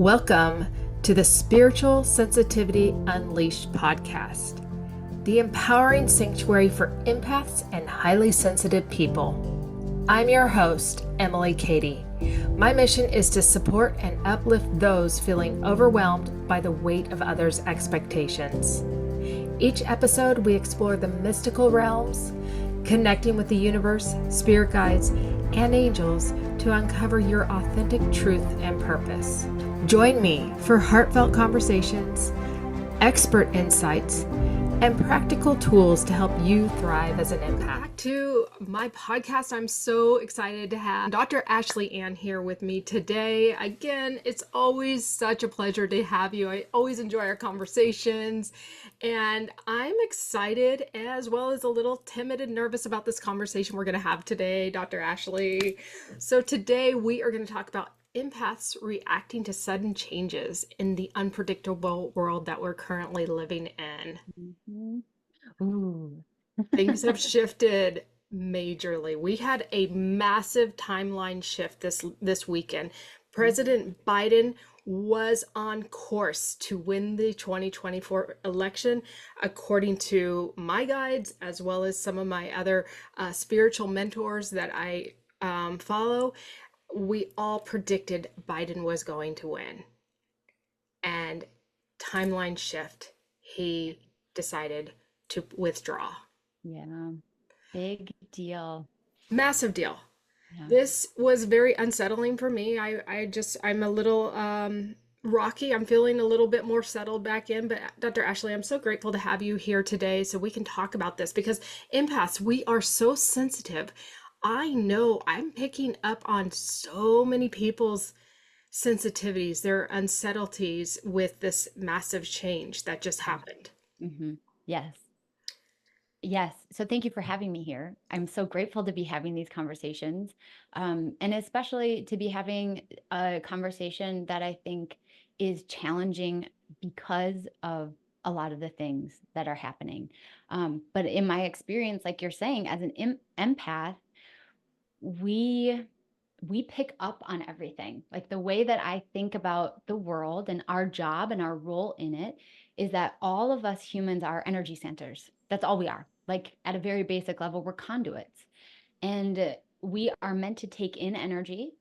Welcome to the Spiritual Sensitivity Unleashed podcast, the empowering sanctuary for empaths and highly sensitive people. I'm your host, Kady. My mission is to support and uplift those feeling overwhelmed by the weight of others' expectations. Each episode, we explore the mystical realms, connecting with the universe, spirit guides, and angels to uncover your authentic truth and purpose. Join me for heartfelt conversations, expert insights, and practical tools to help you thrive as an empath. Back to my podcast. I'm so excited to have Dr. Ashley Ann here with me today. Again, it's always such a pleasure to have you. I always enjoy our conversations, and I'm excited as well as a little timid and nervous about this conversation we're going to have today, Dr. Ashley. So today we are going to talk about empaths reacting to sudden changes in the unpredictable world that we're currently living in. Ooh. Things have shifted majorly. We had a massive timeline shift this weekend. President Biden was on course to win the 2024 election, according to my guides, as well as some of my other spiritual mentors that I follow. We all predicted Biden was going to win. And timeline shift, he decided to withdraw. Yeah, big deal. Massive deal. Yeah. This was very unsettling for me. I'm a little rocky. I'm feeling a little bit more settled back in. But Dr. Ashley, I'm so grateful to have you here today so we can talk about this, because empaths, we are so sensitive. I know I'm picking up on so many people's sensitivities, their unsettledies with this massive change that just happened. Mm-hmm. Yes. Yes. So thank you for having me here. I'm so grateful to be having these conversations, and especially to be having a conversation that I think is challenging because of a lot of the things that are happening. But in my experience, like you're saying, as an empath, we pick up on everything. Like the way that I think about the world and our job and our role in it is that all of us humans are energy centers. That's all we are. Like at a very basic level, we're conduits. And we are meant to take in energy,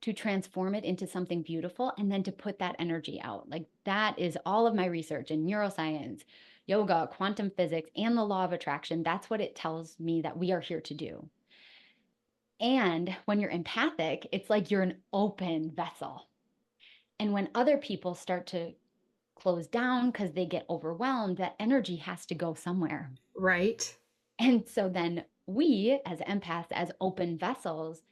to transform it into something beautiful, and then to put that energy out. Like that is all of my research in neuroscience, yoga, quantum physics, and the law of attraction. That's what it tells me that we are here to do. And when you're empathic, it's like you're an open vessel. And when other people start to close down because they get overwhelmed, that energy has to go somewhere. Right. And so then we, as empaths, as open vessels,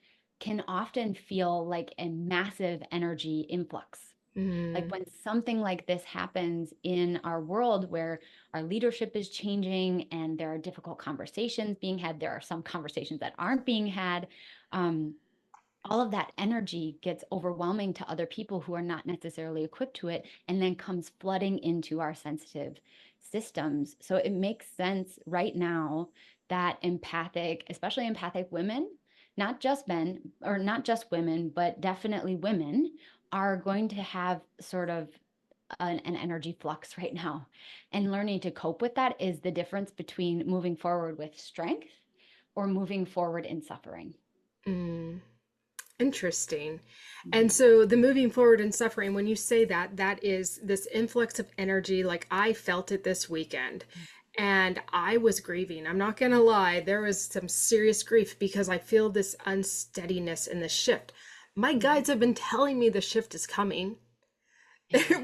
can often feel like a massive energy influx. Like when something like this happens in our world where our leadership is changing and there are difficult conversations being had, there are some conversations that aren't being had. All of that energy gets overwhelming to other people who are not necessarily equipped to it, and then comes flooding into our sensitive systems. So it makes sense right now that empathic, especially empathic women, not just men or not just women, but definitely women, are going to have sort of an energy flux right now. And learning to cope with that is the difference between moving forward with strength or moving forward in suffering. Interesting. And so the moving forward and suffering, when you say that, that is this influx of energy, like I felt it this weekend. And I was grieving. I'm not going to lie. There was some serious grief because I feel this unsteadiness in the shift. My guides have been telling me the shift is coming.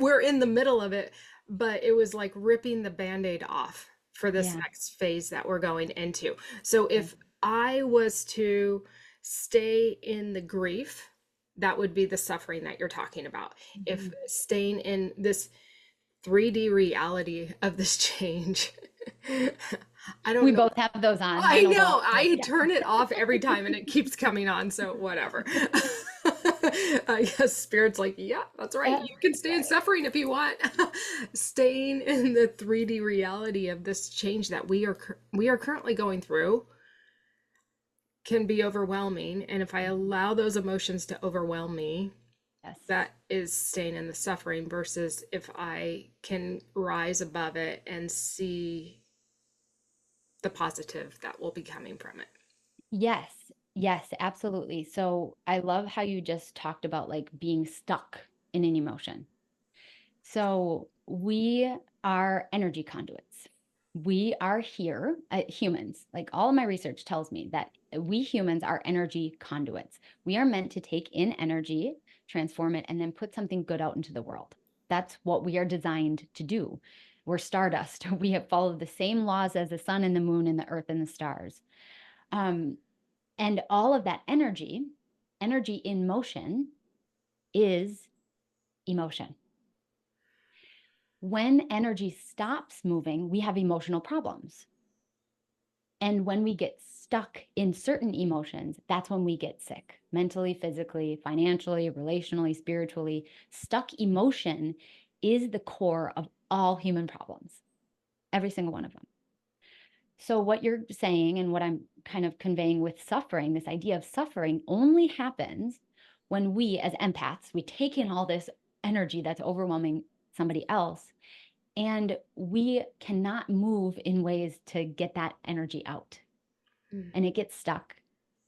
We're in the middle of it, but it was like ripping the Band-Aid off for this next phase that we're going into. So if I was to stay in the grief, that would be the suffering that you're talking about. If staying in this 3D reality of this change, I don't We know. both have those on. I know. I turn it off every time and it keeps coming on. So whatever. I guess spirit's like, yeah, that's right. You can stay in suffering if you want. Staying in the 3D reality of this change that we are currently going through can be overwhelming. And if I allow those emotions to overwhelm me, Yes. that is staying in the suffering versus if I can rise above it and see the positive that will be coming from it. Yes. Yes, absolutely. So I love how you just talked about like being stuck in an emotion. So we are energy conduits. We are here, humans, like all of my research tells me that we humans are energy conduits. We are meant to take in energy, transform it, and then put something good out into the world. That's what we are designed to do. We're stardust. We have followed the same laws as the sun and the moon and the earth and the stars. Um, and all of that energy, energy in motion, is emotion. When energy stops moving, we have emotional problems. And when we get stuck in certain emotions, that's when we get sick mentally, physically, financially, relationally, spiritually. Stuck emotion is the core of all human problems, every single one of them. So, what you're saying and what I'm kind of conveying with suffering, this idea of suffering only happens when we, as empaths, we take in all this energy that's overwhelming somebody else, and we cannot move in ways to get that energy out. And it gets stuck.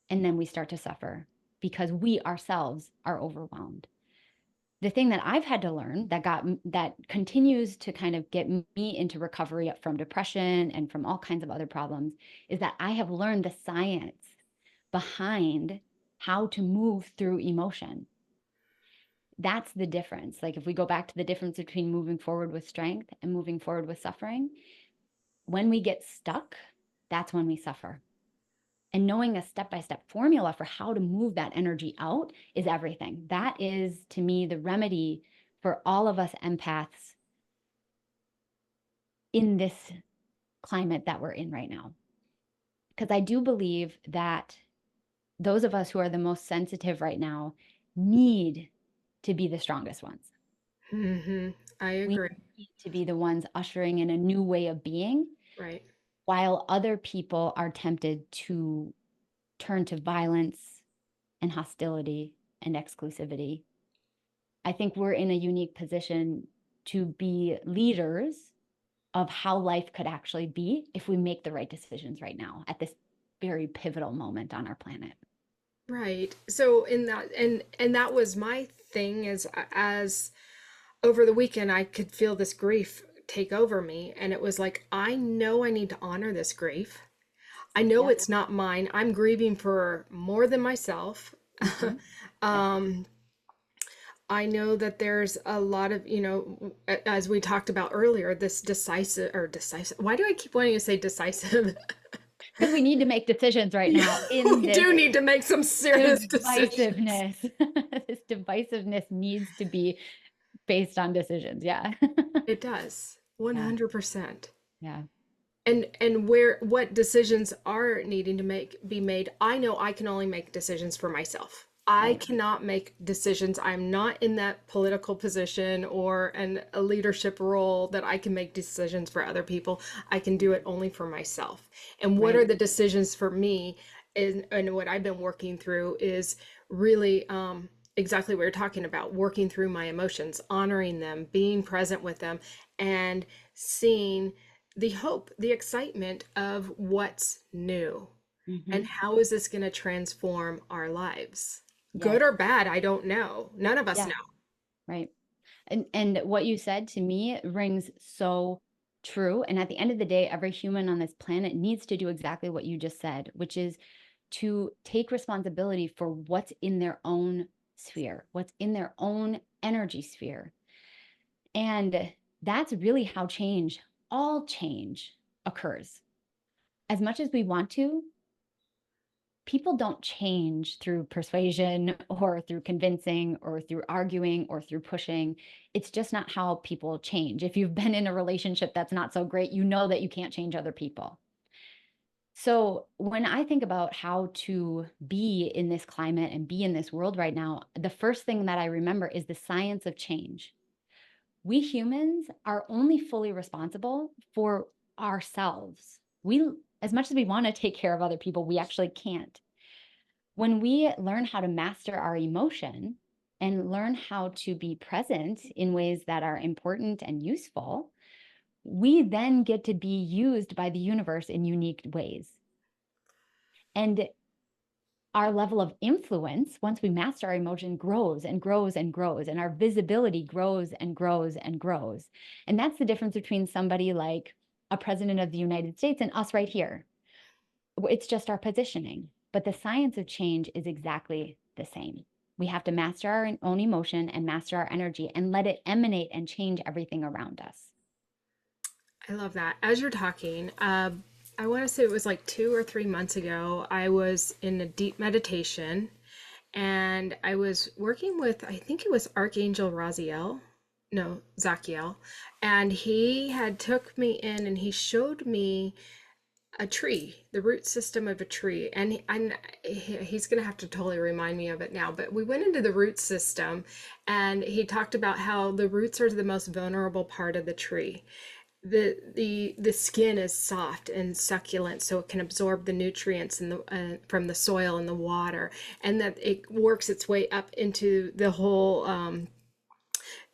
And then we start to suffer because we ourselves are overwhelmed. The thing that I've had to learn that continues to kind of get me into recovery from depression and from all kinds of other problems is that I have learned the science behind how to move through emotion. That's the difference. Like if we go back to the difference between moving forward with strength and moving forward with suffering, when we get stuck, that's when we suffer. And knowing a step-by-step formula for how to move that energy out is everything. That is, to me, the remedy for all of us empaths in this climate that we're in right now. Because I do believe that those of us who are the most sensitive right now need to be the strongest ones. Mm-hmm. I We agree. need to be the ones ushering in a new way of being, Right. while other people are tempted to turn to violence and hostility and exclusivity. I think we're in a unique position to be leaders of how life could actually be if we make the right decisions right now at this very pivotal moment on our planet. Right. So in that and that was my thing is as over the weekend I could feel this grief take over me and it was like I know I need to honor this grief. I know Yep. it's not mine. I'm grieving for more than myself. Mm-hmm. Yep. um I know that there's a lot of, as we talked about earlier, this decisive. Why do I keep wanting to say decisive? Because we need to make decisions right Yeah, now in we this do need to make some serious decisions. divisiveness. This divisiveness needs to be based on decisions. Yeah. It does. Yeah. 100%. Yeah. And where what decisions are needing to be made, I know I can only make decisions for myself. I Right. cannot make decisions. I'm not in that political position or a leadership role that I can make decisions for other people. I can do it only for myself. And what are Right. the decisions for me? And what I've been working through is really exactly what you're talking about, working through my emotions, honoring them, being present with them, and seeing the hope, the excitement of what's new. Mm-hmm. And how is this going to transform our lives? Good Yes. or bad, I don't know. None of us Yeah. know. Right. And what you said to me rings so true. And at the end of the day, every human on this planet needs to do exactly what you just said, which is to take responsibility for what's in their own sphere, what's in their own energy sphere. And that's really how all change occurs. As much as we want to, people don't change through persuasion or through convincing or through arguing or through pushing. It's just not how people change. If you've been in a relationship that's not so great, you know that you can't change other people. So when I think about how to be in this climate and be in this world right now, the first thing that I remember is the science of change. We humans are only fully responsible for ourselves. As much as we want to take care of other people, we actually can't. When we learn how to master our emotion, and learn how to be present in ways that are important and useful, we then get to be used by the universe in unique ways. And our level of influence, once we master our emotion, grows and grows and grows, and our visibility grows and grows and grows. And that's the difference between somebody like a president of the United States and us right here. It's just our positioning, but the science of change is exactly the same. We have to master our own emotion and master our energy and let it emanate and change everything around us. I love that. As you're talking, I want to say it was like 2 or 3 months ago, I was in a deep meditation and I was working with, I think it was Archangel Raziel, no, Zachiel, and he had took me in and he showed me a tree, the root system of a tree. And he's going to have to totally remind me of it now. But we went into the root system and he talked about how the roots are the most vulnerable part of the tree. The skin is soft and succulent, so it can absorb the nutrients in the from the soil and the water, and that it works its way up into the whole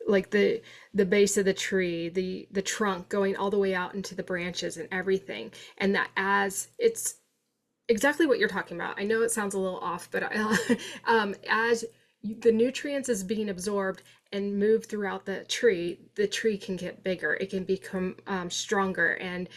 like the base of the tree, the trunk going all the way out into the branches and everything. And that as it's exactly what you're talking about. I know it sounds a little off, but as the nutrients is being absorbed and moved throughout the tree can get bigger. It can become stronger and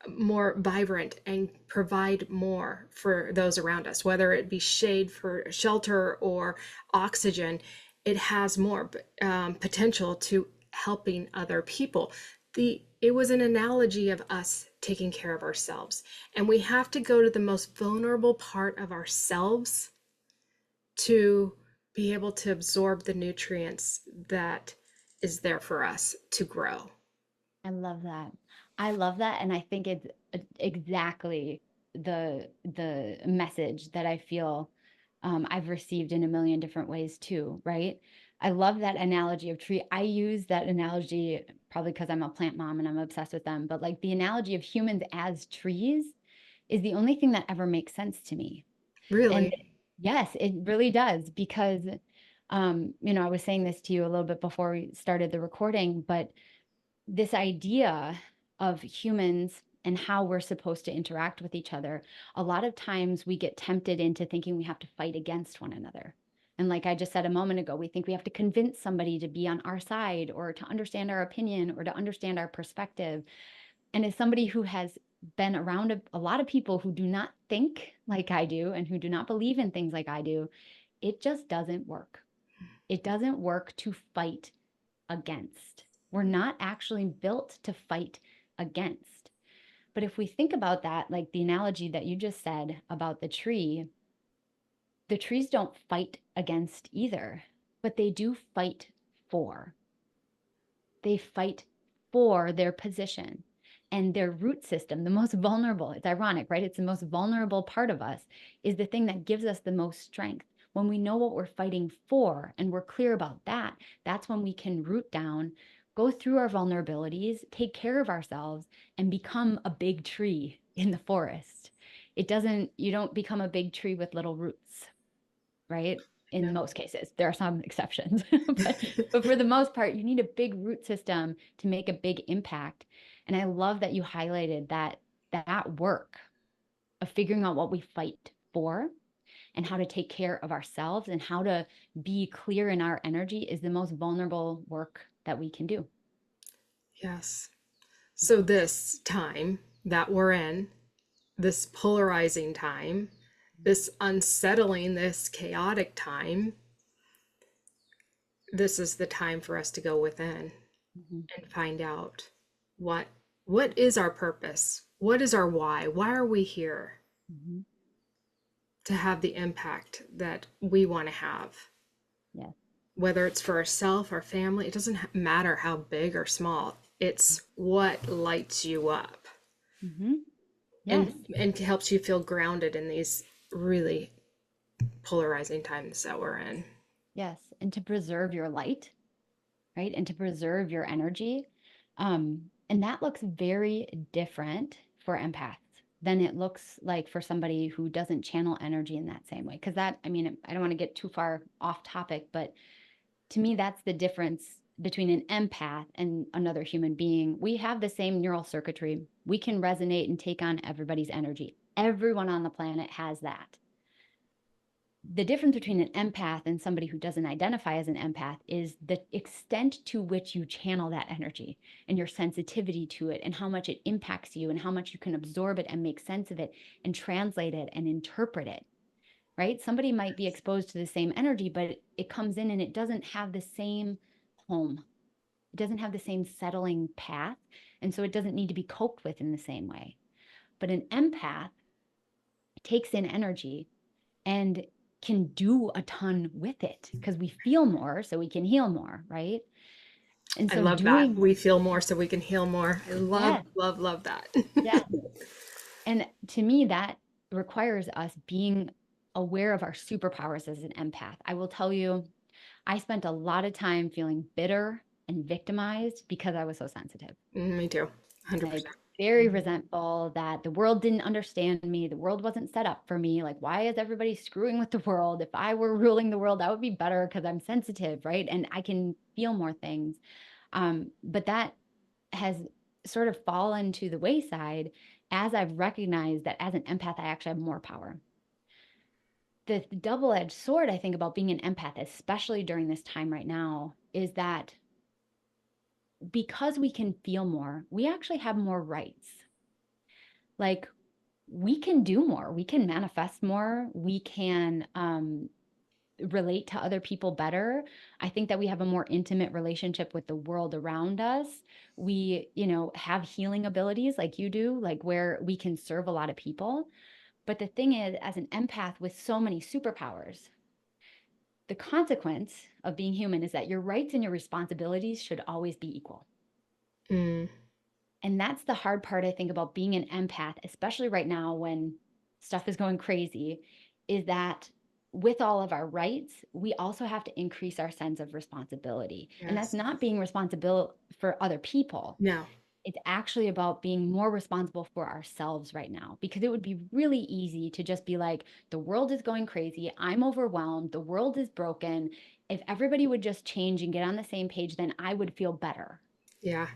more vibrant and provide more for those around us, whether it be shade for shelter or oxygen. It has more potential to helping other people. It was an analogy of us taking care of ourselves, and we have to go to the most vulnerable part of ourselves to be able to absorb the nutrients that is there for us to grow. I love that. I love that. And I think it's exactly the message that I feel I've received in a million different ways too, right? I love that analogy of tree. I use that analogy probably because I'm a plant mom and I'm obsessed with them, but like the analogy of humans as trees is the only thing that ever makes sense to me. And Really? yes, it really does because I was saying this to you a little bit before we started the recording, but this idea of humans and how we're supposed to interact with each other, a lot of times we get tempted into thinking we have to fight against one another. And like I just said a moment ago, we think we have to convince somebody to be on our side or to understand our opinion or to understand our perspective. And as somebody who has been around a lot of people who do not think like I do and who do not believe in things like I do, it just doesn't work. It doesn't work to fight against. We're not actually built to fight against. But if we think about that, like the analogy that you just said about the trees don't fight against either, but they do fight for. They fight for their position and their root system, the most vulnerable. It's ironic, right? It's the most vulnerable part of us, is the thing that gives us the most strength. When we know what we're fighting for and we're clear about that, that's when we can root down, go through our vulnerabilities, take care of ourselves, and become a big tree in the forest. You don't become a big tree with little roots, right? In No. most cases, there are some exceptions, but for the most part, you need a big root system to make a big impact. And I love that you highlighted that work of figuring out what we fight for and how to take care of ourselves and how to be clear in our energy is the most vulnerable work that we can do. Yes. So this time that we're in, this polarizing time, this unsettling, this chaotic time, this is the time for us to go within Mhm. and find out what what is our purpose? What is our why? Why are we here? Mhm. To have the impact that we want to have. Yes. Whether it's for ourselves, our family, it doesn't matter how big or small. It's what lights you up Mhm. Yes. and helps you feel grounded in these really polarizing times that we're in. Yes. And to preserve your light, right? And to preserve your energy. And that looks very different for empaths than it looks like for somebody who doesn't channel energy in that same way. Because that, I mean, I don't want to get too far off topic, but to me, that's the difference between an empath and another human being. We have the same neural circuitry. We can resonate and take on everybody's energy. Everyone on the planet has that. The difference between an empath and somebody who doesn't identify as an empath is the extent to which you channel that energy and your sensitivity to it, and how much it impacts you, and how much you can absorb it and make sense of it and translate it and interpret it, right? Somebody might be exposed to the same energy, but it comes in and it doesn't have the same home. It doesn't have the same settling path. And so it doesn't need to be coped with in the same way. But an empath takes in energy and can do a ton with it, because we feel more, so we can heal more, right? And I so love that. We feel more so we can heal more. I love, yes, love that. yes. And to me, that requires us being aware of our superpowers as an empath. I will tell you, I spent a lot of time feeling bitter and victimized because I was so sensitive. Me too. 100%. Like, very resentful that the world didn't understand me. The world wasn't set up for me. Like, why is everybody screwing with the world? If I were ruling the world, that would be better because I'm sensitive, right? And I can feel more things. But that has sort of fallen to the wayside as I've recognized that as an empath, I actually have more power. The double-edged sword, I think, about being an empath, especially during this time right now, is that because we can feel more, we actually have more rights. Like, we can do more, we can manifest more, we can relate to other people better. I think that we have a more intimate relationship with the world around us. We, have healing abilities like you do, like where we can serve a lot of people. But the thing is, as an empath with so many superpowers, the consequence of being human is that your rights and your responsibilities should always be equal. Mm. And that's the hard part, I think, about being an empath, especially right now when stuff is going crazy, is that with all of our rights, we also have to increase our sense of responsibility. And that's Yes. not being responsible for other people. No. It's actually about being more responsible for ourselves right now, because it would be really easy to just be like, the world is going crazy. I'm overwhelmed. The world is broken. If everybody would just change and get on the same page, then I would feel better. Yeah.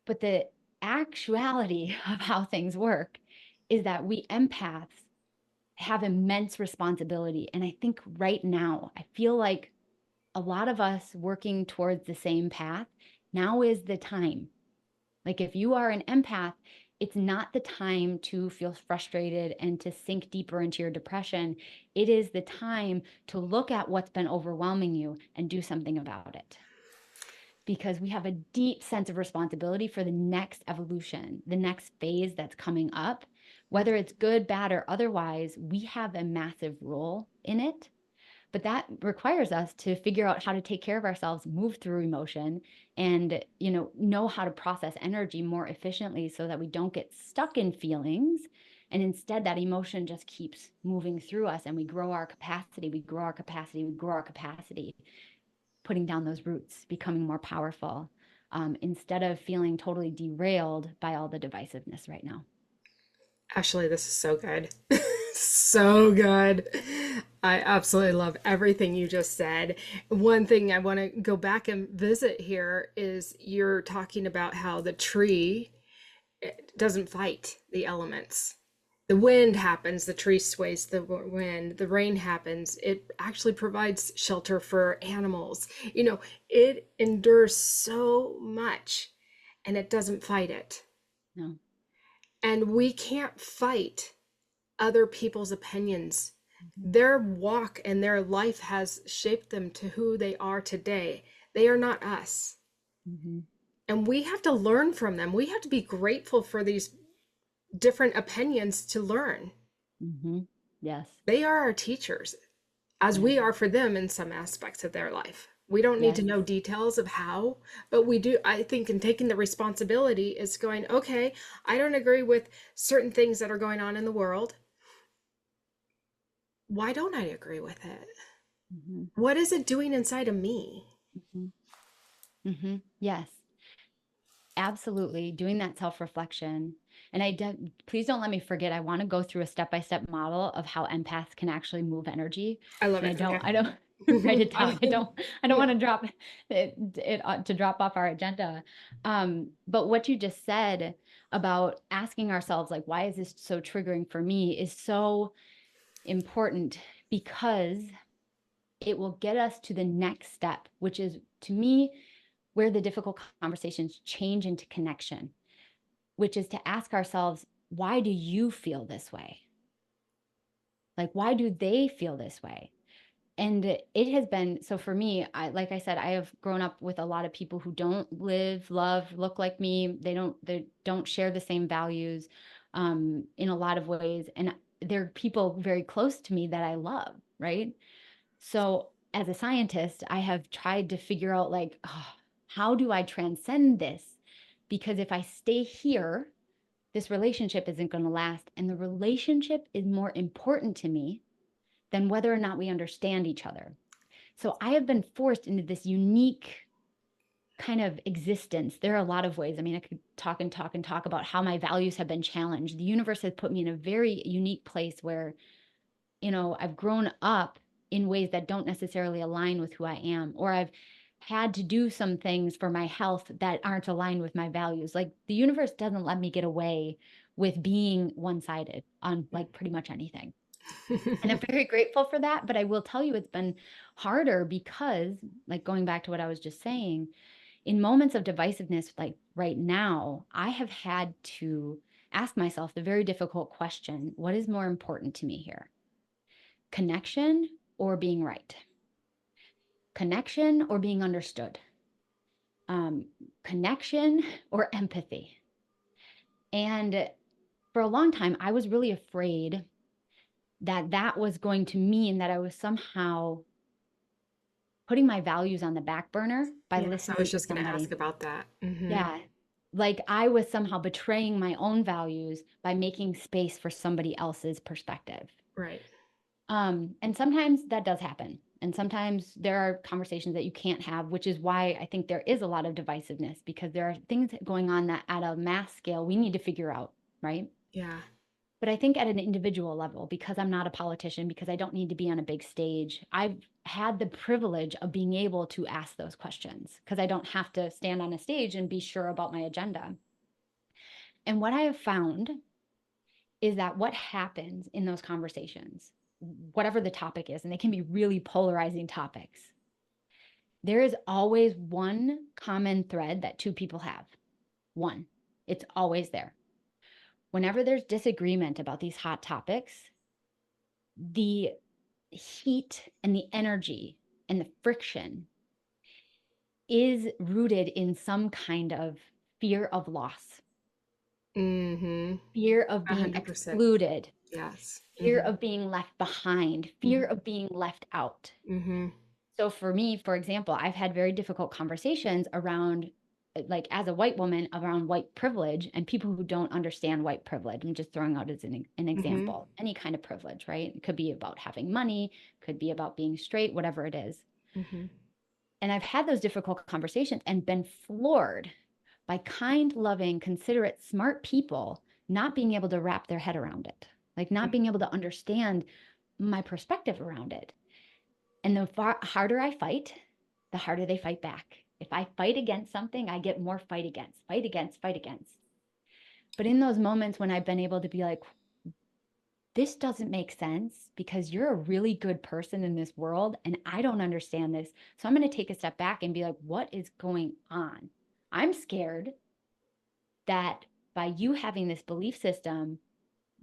But the actuality of how things work is that we empaths have immense responsibility. And I think right now, I feel like a lot of us working towards the same path, now is the time. Like, if you are an empath, it's not the time to feel frustrated and to sink deeper into your depression. It is the time to look at what's been overwhelming you and do something about it. Because we have a deep sense of responsibility for the next evolution, the next phase that's coming up. Whether it's good, bad, or otherwise, we have a massive role in it. But that requires us to figure out how to take care of ourselves, move through emotion, and know how to process energy more efficiently so that we don't get stuck in feelings. And instead, that emotion just keeps moving through us, and we grow our capacity, we grow our capacity, we grow our capacity, putting down those roots, becoming more powerful, instead of feeling totally derailed by all the divisiveness right now. Ashley, this is so good. So good. I absolutely love everything you just said. One thing I want to go back and visit here is you're talking about how the tree doesn't fight the elements. The wind happens, the tree sways the wind, the rain happens. It actually provides shelter for animals. It endures so much and it doesn't fight it. No. And we can't fight other people's opinions. Their walk and their life has shaped them to who they are today. They are not us. Mm-hmm. And we have to learn from them. We have to be grateful for these different opinions to learn. Mm-hmm. Yes. They are our teachers, as we are for them in some aspects of their life. We don't need to know details of how, but we do. I think in taking the responsibility is going, okay, I don't agree with certain things that are going on in the world. Why don't I agree with it? Mm-hmm. What is it doing inside of me? Mm-hmm. Mm-hmm. Yes, absolutely. Doing that self-reflection. And please don't let me forget, I want to go through a step-by-step model of how empaths can actually move energy. I love and it. I don't write it down. I don't want to drop to drop off our agenda. But what you just said about asking ourselves, like, why is this so triggering for me, is so important, because it will get us to the next step, which is, to me, where the difficult conversations change into connection, which is to ask ourselves, why do you feel this way? Like, why do they feel this way? And it has been, so for me, like I said, I have grown up with a lot of people who don't live, love, look like me. They don't share the same values in a lot of ways. And they're people very close to me that I love, right? So as a scientist, I have tried to figure out, like, oh, how do I transcend this? Because if I stay here, this relationship isn't going to last. And the relationship is more important to me than whether or not we understand each other. So I have been forced into this unique kind of existence. There are a lot of ways. I mean, I could talk and talk and talk about how my values have been challenged. The universe has put me in a very unique place where, I've grown up in ways that don't necessarily align with who I am, or I've had to do some things for my health that aren't aligned with my values. Like, the universe doesn't let me get away with being one-sided on, like, pretty much anything. And I'm very grateful for that. But I will tell you, it's been harder because, like, going back to what I was just saying, in moments of divisiveness, like right now, I have had to ask myself the very difficult question: what is more important to me here? Connection or being right? Connection or being understood? Connection or empathy? And for a long time, I was really afraid that that was going to mean that I was somehow putting my values on the back burner by Yes, I listening was to just going to somebody. ask about that. Yeah. Like, I was somehow betraying my own values by making space for somebody else's perspective. Right. And sometimes that does happen. And sometimes there are conversations that you can't have, which is why I think there is a lot of divisiveness, because there are things going on that at a mass scale we need to figure out, right? Yeah. But I think at an individual level, because I'm not a politician, because I don't need to be on a big stage, I've had the privilege of being able to ask those questions because I don't have to stand on a stage and be sure about my agenda. And what I have found is that what happens in those conversations, whatever the topic is, and they can be really polarizing topics, there is always one common thread that two people have. One, it's always there. Whenever there's disagreement about these hot topics, the heat and the energy and the friction is rooted in some kind of fear of loss, fear of being 100%. excluded, Yes. fear of being left behind, fear Mhm. of being left out. Mhm. So for me, for example, I've had very difficult conversations around, like, as a white woman, around white privilege and people who don't understand white privilege. I'm just throwing out as an Mhm. example, any kind of privilege, right? It could be about having money, could be about being straight, whatever it is. Mhm. And I've had those difficult conversations and been floored by kind, loving, considerate, smart people not being able to wrap their head around it, like not being able to understand my perspective around it. And the harder I fight, the harder they fight back. If I fight against something, I get more fight against, fight against, fight against. But in those moments when I've been able to be like, this doesn't make sense because you're a really good person in this world and I don't understand this. So I'm going to take a step back and be like, what is going on? I'm scared that by you having this belief system,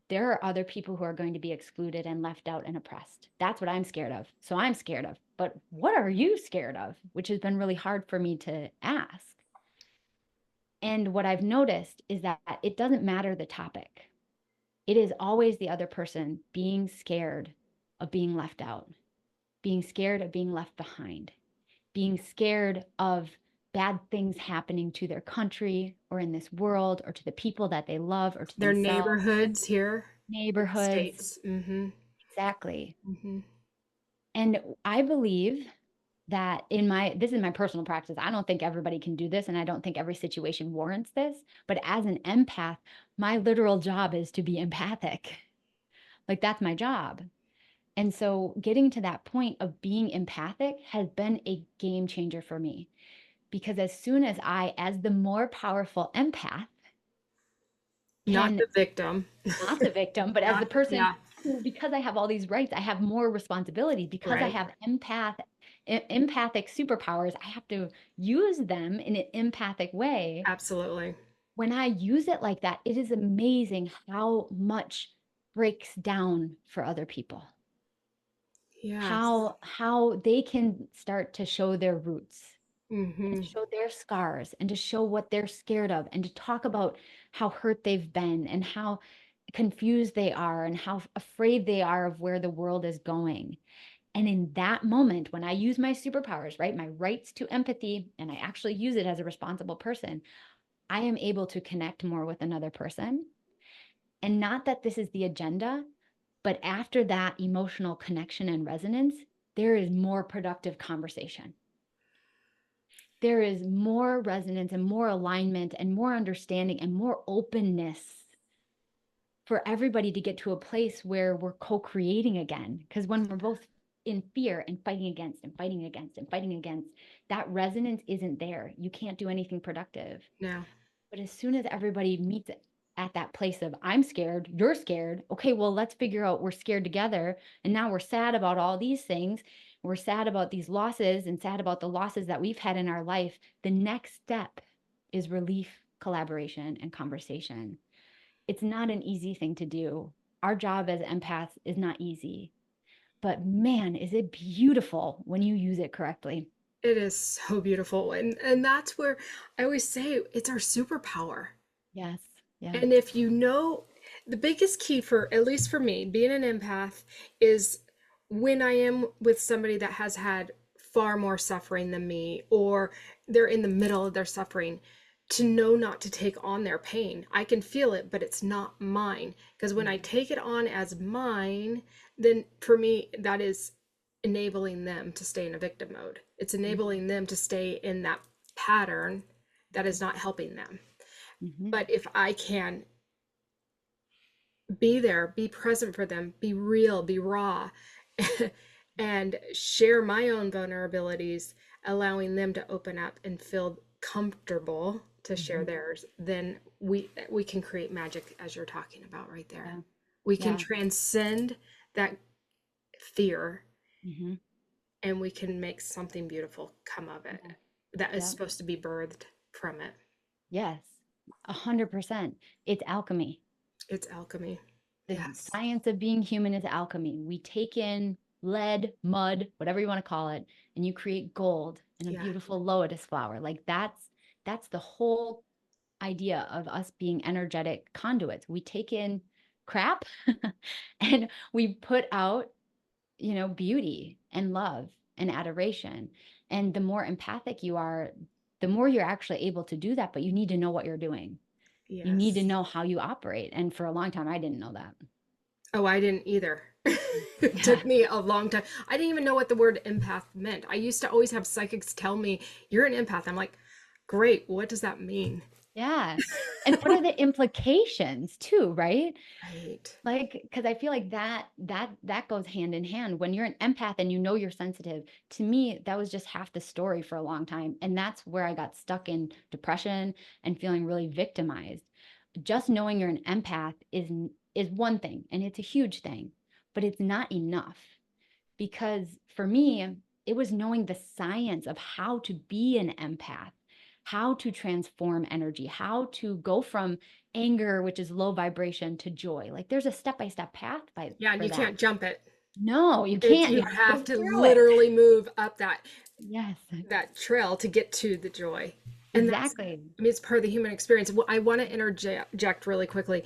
there are other people who are going to be excluded and left out and oppressed. That's what I'm scared of. So I'm scared of. But what are you scared of? Which has been really hard for me to ask. And what I've noticed is that it doesn't matter the topic. It is always the other person being scared of being left out, being scared of being left behind, being scared of bad things happening to their country or in this world or to the people that they love or to Their themselves, neighborhoods here in the neighborhoods. States. Mhm. Exactly. Mhm. And I believe that this is my personal practice. I don't think everybody can do this, and I don't think every situation warrants this. But as an empath, my literal job is to be empathic. Like, that's my job. And so getting to that point of being empathic has been a game changer for me, because as soon as I, as the more powerful empath, Not can, the victim. not the victim, but as the Not, person yeah, who, because I have all these rights, I have more responsibility, because I right. have empathic superpowers, I have to use them in an empathic way. Absolutely. When I use it like that, it is amazing how much breaks down for other people. Yes. How they can start to show their roots, and Mm-hmm. to show their scars, and to show what they're scared of, and to talk about how hurt they've been, and how confused they are, and how afraid they are of where the world is going. And in that moment, when I use my superpowers, right, my rights to empathy, and I actually use it as a responsible person, I am able to connect more with another person. And not that this is the agenda, but after that emotional connection and resonance, there is more productive conversation. There is more resonance and more alignment and more understanding and more openness for everybody to get to a place where we're co-creating again. Because when we're both in fear and fighting against and fighting against and fighting against, that resonance isn't there. You can't do anything productive. No. But as soon as everybody meets at that place of, I'm scared, you're scared. Okay, well, let's figure out, we're scared together. And now we're sad about all these things. We're sad about these losses and sad about the losses that we've had in our life. The next step is relief, collaboration, and conversation. It's not an easy thing to do. Our job as empaths is not easy, but man, is it beautiful when you use it correctly. It is so beautiful. And that's where I always say it's our superpower. Yes, yes. And if you know, the biggest key for, at least for me, being an empath is when I am with somebody that has had far more suffering than me, or they're in the middle of their suffering, to know not to take on their pain. I can feel it, but it's not mine. Because when I take it on as mine, then for me, that is enabling them to stay in a victim mode. It's enabling them to stay in that pattern that is not helping them. Mm-hmm. But if I can be there, be present for them, be real, be raw, and share my own vulnerabilities, allowing them to open up and feel comfortable to share Mm-hmm. theirs, then we can create magic, as you're talking about right there. Yeah. We can Yeah. transcend that fear, Mm-hmm. and we can make something beautiful come of it Yeah. that is Yeah. supposed to be birthed from it. Yes. 100%. It's alchemy. It's alchemy. The Yes. science of being human is alchemy. We take in lead, mud, whatever you want to call it, and you create gold and a Yeah. beautiful lotus flower. Like that's the whole idea of us being energetic conduits. We take in crap and we put out, beauty and love and adoration. And the more empathic you are, the more you're actually able to do that, but you need to know what you're doing. You need to Yes. know how you operate. And for a long time, I didn't know that. Oh, I didn't either. It Yeah. took me a long time. I didn't even know what the word empath meant. I used to always have psychics tell me, "You're an empath." I'm like, "Great, what does that mean?" Yeah. And what are the implications too, right? Right. Like, because I feel like that goes hand in hand. When you're an empath and you know you're sensitive, to me, that was just half the story for a long time. And that's where I got stuck in depression and feeling really victimized. Just knowing you're an empath is one thing, and it's a huge thing, but it's not enough. Because for me, it was knowing the science of how to be an empath, how to transform energy, how to go from anger, which is low vibration, to joy. Like there's a step-by-step path Yeah, and for you that. can't jump it. No, you It's can't. you You have to have go to through it. literally move up Yes, that trail to get to the joy. And that's, exactly. I mean, it's part of the human experience. Well, I want to interject really quickly.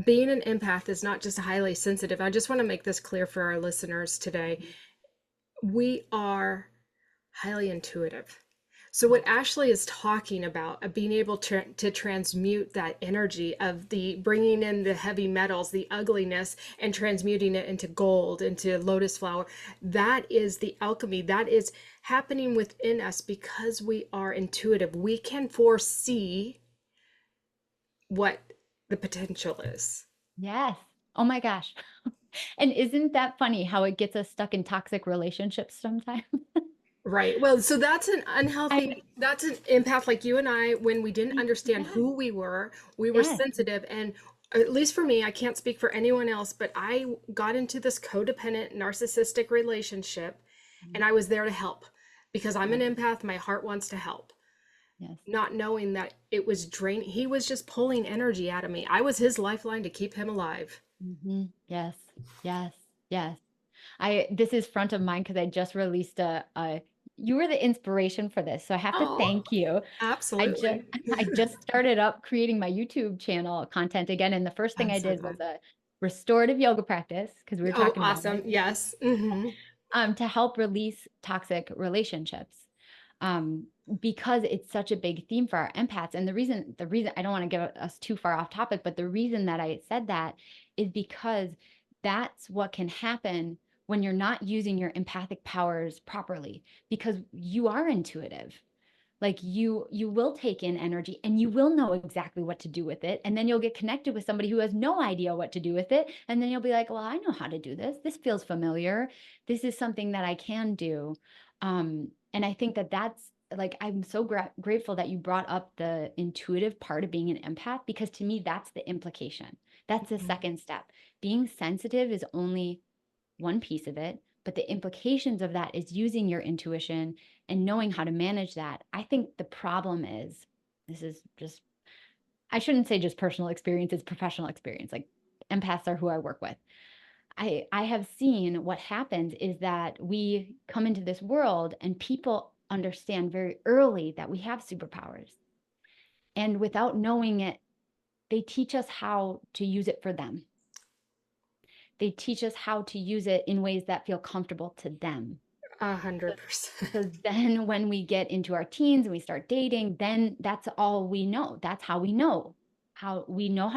Being an empath is not just highly sensitive. I just want to make this clear for our listeners today. We are highly intuitive. So Yeah. what Ashley is talking about, of being able to transmute that energy of the bringing in the heavy metals, the ugliness, and transmuting it into gold, into lotus flower, that is the alchemy. That is happening within us because we are intuitive. We can foresee what the potential is. Yes. Oh my gosh. And isn't that funny how it gets us stuck in toxic relationships sometimes? Right. Well, so that's an I know. unhealthy, that's an empath like you and I, when we didn't understand Yes, who we were yes. sensitive. And at least for me, I can't speak for anyone else, but I got into this codependent, narcissistic relationship Mhm. and I was there to help because I'm an Yes, empath. My heart wants to help, yes. not knowing that it was draining. He was just pulling energy out of me. I was his lifeline to keep him alive. Yes, yes, yes. This is front of mind because I just released you were the inspiration for this. So I have to Oh, thank you. I just absolutely. I just started up creating my YouTube channel content again. And the first thing I That's so did was fun. a restorative yoga practice because we were Oh, talking about awesome. it, Yes. to help release toxic relationships. Um, because it's such a big theme for our empaths. And the reason I don't want to get us too far off topic, but the reason that I said that is because that's what can happen when you're not using your empathic powers properly, because you are intuitive. Like you will take in energy and you will know exactly what to do with it, and then you'll get connected with somebody who has no idea what to do with it, and then you'll be like, well, I know how to do this feels familiar, this is something that I can do. And I think that that's like, I'm so grateful that you brought up the intuitive part of being an empath, because to me that's the implication, that's the second step. Being sensitive is only one piece of it, but the implications of that is using your intuition and knowing how to manage that. I think the problem is, this is just, I shouldn't say just personal experience, it's professional experience. Like, empaths are who I work with. I have seen what happens is that we come into this world and people understand very early that we have superpowers. And without knowing it, they teach us how to use it for them. They teach us how to use it in ways that feel comfortable to them. 100%. So then when we get into our teens and we start dating, then that's all we know. That's how we know how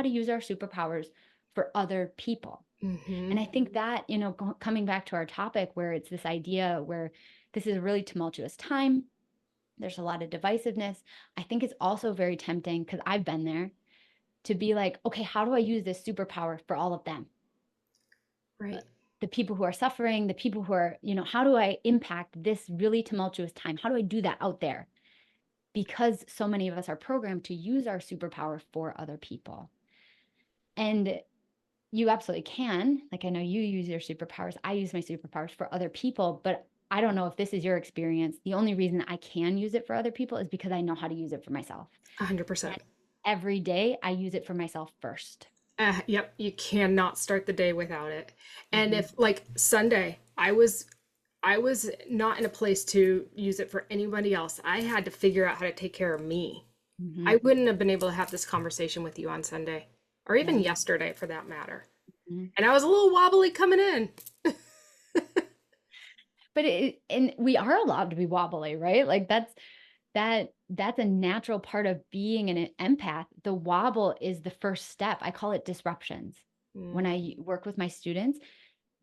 to use our superpowers for other people. And Hmm. I think that, coming back to our topic, where it's this idea where this is a really tumultuous time, there's a lot of divisiveness. I think it's also very tempting, because I've been there, to be like, okay, how do I use this superpower for all of them? Right. The people who are suffering, the people who are, how do I impact this really tumultuous time? How do I do that out there? Because so many of us are programmed to use our superpower for other people. And you absolutely can. Like, I know you use your superpowers. I use my superpowers for other people, but I don't know if this is your experience. The only reason I can use it for other people is because I know how to use it for myself. 100%. And every day I use it for myself first. Yep, you cannot start the day without it. And Mm-hmm. if like Sunday, I was not in a place to use it for anybody else. I had to figure out how to take care of me. Mm-hmm. I wouldn't have been able to have this conversation with you on Sunday or even Yeah. yesterday for that matter. Mm-hmm. And I was a little wobbly coming in. But and we are allowed to be wobbly, right? Like, that's a natural part of being an empath. The wobble is the first step. I call it disruptions. When Mm, I work with my students,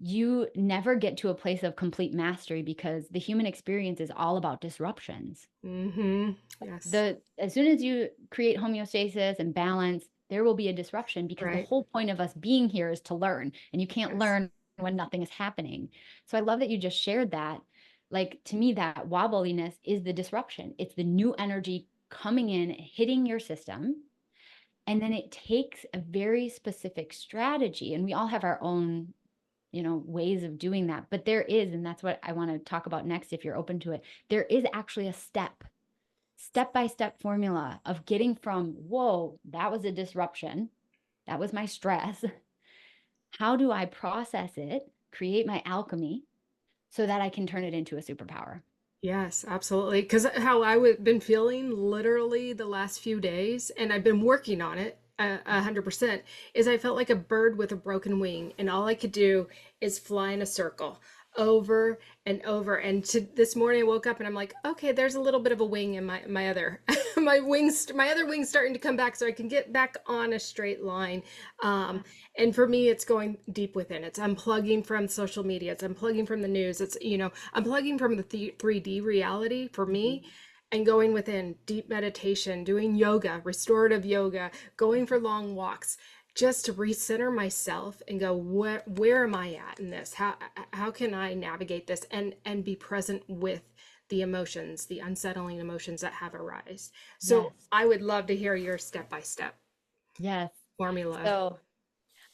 you never get to a place of complete mastery, because the human experience is all about disruptions. mm-hmm. Yes. The As soon as you create homeostasis and balance, there will be a disruption, because the Right. whole point of us being here is to learn, and you can't Yes. learn when nothing is happening. So I love that you just shared that. Like, to me, that wobbliness is the disruption. It's the new energy coming in, hitting your system. And then it takes a very specific strategy. And we all have our own, ways of doing that. But there is, and that's what I want to talk about next, if you're open to it, there is actually a step by step formula of getting from, whoa, that was a disruption, that was my stress. How do I process it, create my alchemy, so that I can turn it into a superpower? Yes, absolutely. Because how been feeling literally the last few days, and I've been working on it 100%, is I felt like a bird with a broken wing, and all I could do is fly in a circle over and over. And this morning I woke up and I'm like, okay, there's a little bit of a wing in my other my other wing's starting to come back so I can get back on a straight line. Um, and for me, it's going deep within. It's unplugging from social media. It's unplugging from the news. It's, unplugging from the 3D reality for me Mhm. and going within deep meditation, doing yoga, restorative yoga, going for long walks, just to recenter myself and go, where am I at in this? How can I navigate this and be present with the emotions, the unsettling emotions that have arise. So Yes. I would love to hear your step by step Yes. formula. So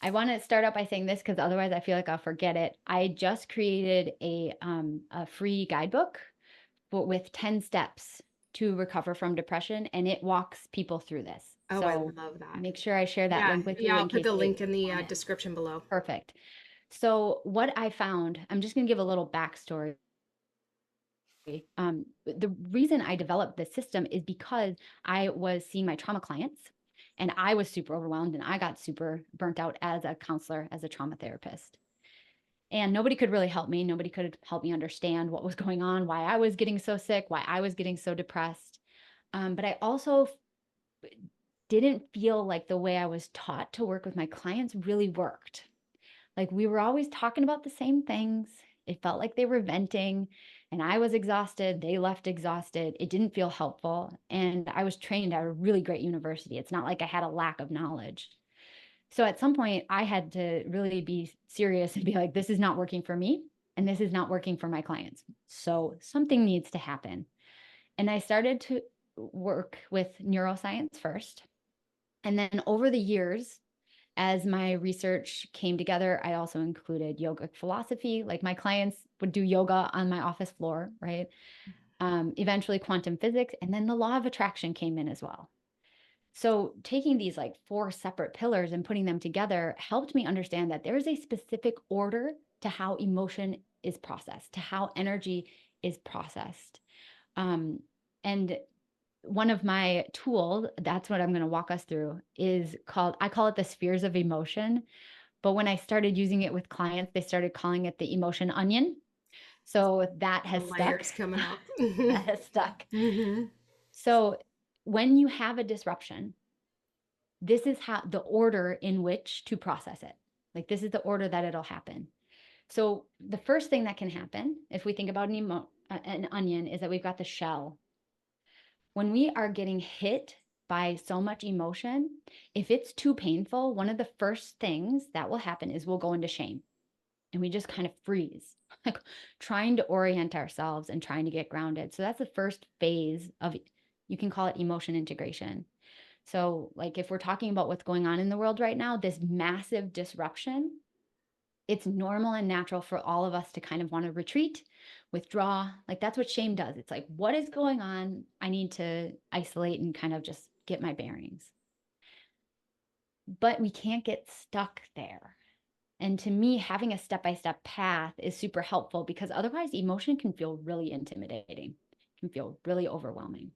I want to start out by saying this because otherwise I feel like I'll forget it. I just created a free guidebook but with 10 steps to recover from depression, and it walks people through this. Oh, I So love that. make sure I share that Yeah, link with yeah, you I'll in put case the they link in the want it. description below. Perfect. So what I found, I'm just going to give a little backstory. The reason I developed this system is because I was seeing my trauma clients and I was super overwhelmed and I got super burnt out as a counselor, as a trauma therapist. And nobody could really help me. Nobody could help me understand what was going on, why I was getting so sick, why I was getting so depressed. But I also didn't feel like the way I was taught to work with my clients really worked. Like we were always talking about the same things. It felt like they were venting and I was exhausted. They left exhausted. It didn't feel helpful. And I was trained at a really great university. It's not like I had a lack of knowledge. So at some point, I had to really be serious and be like, this is not working for me. And this is not working for my clients. So something needs to happen. And I started to work with neuroscience first. And then over the years, as my research came together, I also included yogic philosophy. Like my clients would do yoga on my office floor, right? Eventually, quantum physics, and then the law of attraction came in as well. So, taking these like four separate pillars and putting them together helped me understand that there is a specific order to how emotion is processed, to how energy is processed. Um, and one of my tools, that's what I'm going to walk us through, is called, I call it the spheres of emotion. But when I started using it with clients, they started calling it the emotion onion. So that The has stuck. layers coming up. That has stuck. Mm-hmm. So when you have a disruption, this is how the order in which to process it. Like this is the order that it'll happen. So the first thing that can happen, if we think about an onion, is that we've got the shell. When we are getting hit by so much emotion, if it's too painful, one of the first things that will happen is we'll go into shame and we just kind of freeze, like trying to orient ourselves and trying to get grounded. So that's the first phase of, you can call it emotion integration. So, like, if we're talking about what's going on in the world right now, this massive disruption, it's normal and natural for all of us to kind of want to retreat, withdraw. Like, that's what shame does. It's like, what is going on? I need to isolate and kind of just get my bearings. But we can't get stuck there. And to me, having a step by step path is super helpful because otherwise, emotion can feel really intimidating, can feel really overwhelming.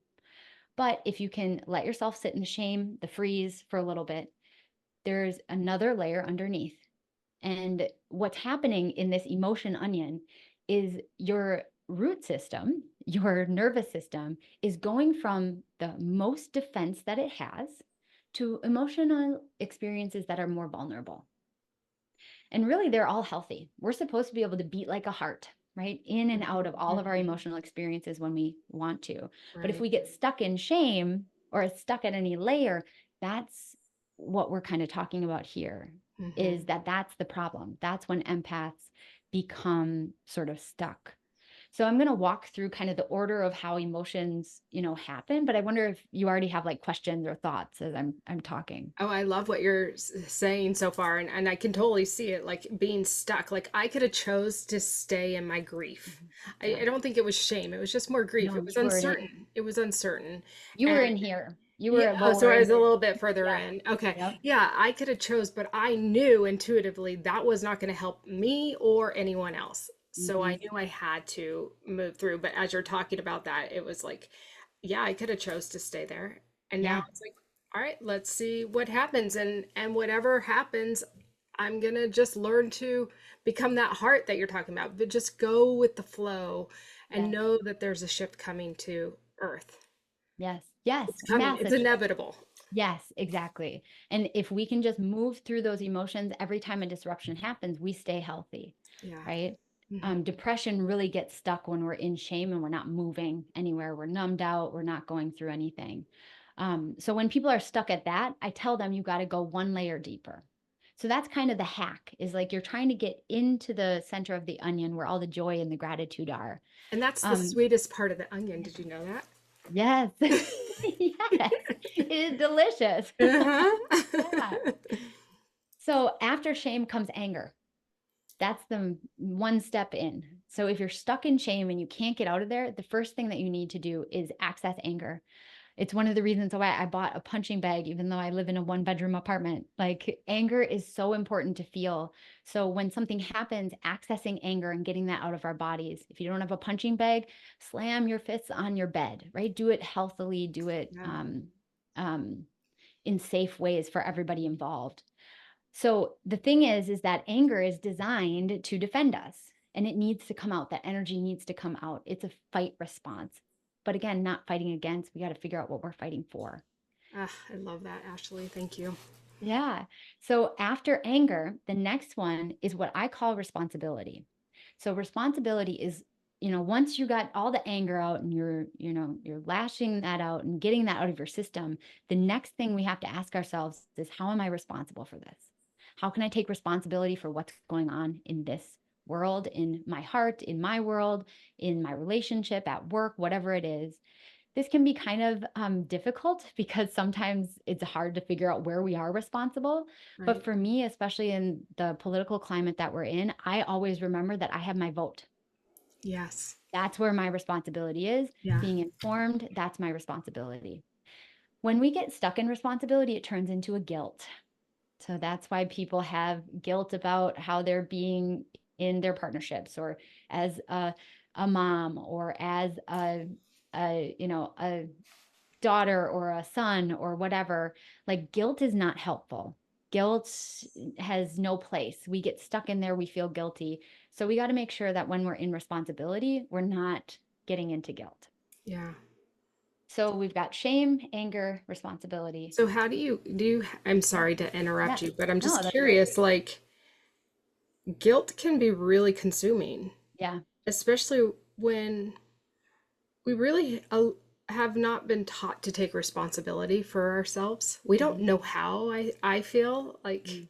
But if you can let yourself sit in the shame, the freeze for a little bit, there's another layer underneath. And what's happening in this emotion onion is your root system, your nervous system, is going from the most defense that it has to emotional experiences that are more vulnerable. And really, they're all healthy. We're supposed to be able to beat like a heart, right? In and out of all of our emotional experiences when we want to. But if Right. we get stuck in shame or stuck at any layer, that's what we're kind of talking about here, Mm-hmm. is that that's the problem. That's when empaths become sort of stuck. So I'm going to walk through kind of the order of how emotions, happen, but I wonder if you already have like questions or thoughts as I'm talking. Oh, I love what you're saying so far, and I can totally see it like being stuck. Like I could have chose to stay in my grief. I Yeah. don't think it was shame. It was just more grief. No, It was you were in it. uncertain. It was uncertain. You were And in here. You yeah, were oh, so I lowering. was a little bit further Yeah. in. Okay. Yep. Yeah, I could have chose, but I knew intuitively that was not going to help me or anyone else. So I Hmm. knew I had to move through. But as you're talking about that, it was like, yeah, I could have chose to stay there. And now Yeah. it's like, all right, let's see what happens. And whatever happens, I'm gonna just learn to become that heart that you're talking about. But just go with the flow and Yes. know that there's a shift coming to Earth. Yes. Yes. It's coming. It's Massive shift. inevitable. Yes, exactly. And if we can just move through those emotions every time a disruption happens, we stay healthy, Yeah. right? Hmm. Depression really gets stuck when we're in shame and we're not moving anywhere. We're numbed out. We're not going through anything. So when people are stuck at that, I tell them you got to go one layer deeper. So that's kind of the hack, is like you're trying to get into the center of the onion where all the joy and the gratitude are. And that's the Um, sweetest part of the onion. Did you know that? yes. Yes. It is delicious. Yeah. Uh-huh. So after shame comes anger. That's the one step in. So if you're stuck in shame and you can't get out of there, the first thing that you need to do is access anger. It's one of the reasons why I bought a punching bag, even though I live in a 1-bedroom apartment. Like, anger is so important to feel. So when something happens, accessing anger and getting that out of our bodies. If you don't have a punching bag, slam your fists on your bed, right? Do it healthily, do it Yeah. um, in safe ways for everybody involved. So the thing is that anger is designed to defend us, and it needs to come out. That energy needs to come out. It's a fight response. But again, not fighting against. We got to figure out what we're fighting for. Ah, I love that, Ashley. Thank you. Yeah. So after anger, the next one is what I call responsibility. So responsibility is, once you got all the anger out and you're lashing that out and getting that out of your system, the next thing we have to ask ourselves is, how am I responsible for this? How can I take responsibility for what's going on in this world, in my heart, in my world, in my relationship, at work, whatever it is? This can be kind of difficult because sometimes it's hard to figure out where we are responsible. But Right. for me, especially in the political climate that we're in, I always remember that I have my vote. Yes. That's where my responsibility is. Yeah. Being informed, that's my responsibility. When we get stuck in responsibility, it turns into a guilt. So that's why people have guilt about how they're being in their partnerships, or as a mom, or as a daughter or a son or whatever. Like, guilt is not helpful. Guilt has no place. We get stuck in there, we feel guilty. So we got to make sure that when we're in responsibility, we're not getting into guilt. Yeah. So we've got shame, anger, responsibility. So how I'm sorry to interrupt Yeah. you, but I'm No, just that's great. curious, like guilt can be really consuming, Yeah. especially when we really have not been taught to take responsibility for ourselves. We don't Mhm. know how. I feel like Mm.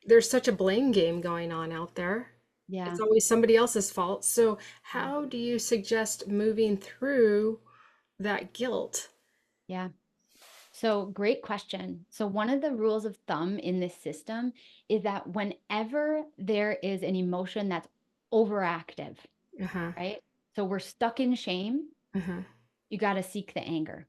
there's such a blame game going on out there. It's Yeah. always somebody else's fault. So Mm. how do you suggest moving through that guilt? Yeah. So, great question. So, one of the rules of thumb in this system is that whenever there is an emotion that's overactive, Uh-huh. right? So, we're stuck in shame, Uh-huh. you got to seek the anger.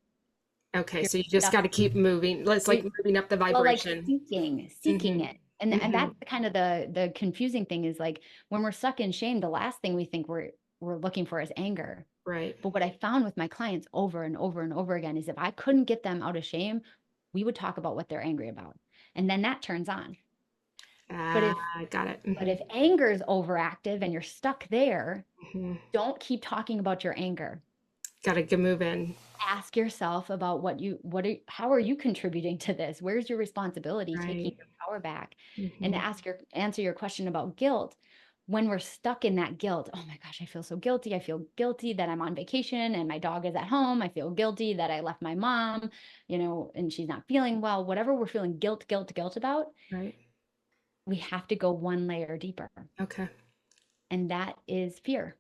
Okay, If you're so you just stuck, got to keep moving. Let's like you, moving up the well, like vibration. seeking Mm-hmm. it. And Mm-hmm. that's kind of the confusing thing, is like, when we're stuck in shame, the last thing we think we're looking for is anger. Right. But what I found with my clients over and over and over again is, if I couldn't get them out of shame, we would talk about what they're angry about. And then that turns on. But Ah, if got it. but Mm-hmm. if anger is overactive and you're stuck there, Mm-hmm. don't keep talking about your anger. Got to get moving. Ask yourself about how are you contributing to this? Where's your responsibility, taking Right. your power back? And Mm-hmm. to answer your question about guilt, when we're stuck in that guilt, oh my gosh, I feel so guilty. I feel guilty that I'm on vacation and my dog is at home. I feel guilty that I left my mom, and she's not feeling well. Whatever we're feeling guilt about, Right. we have to go one layer deeper. Okay. And that is fear.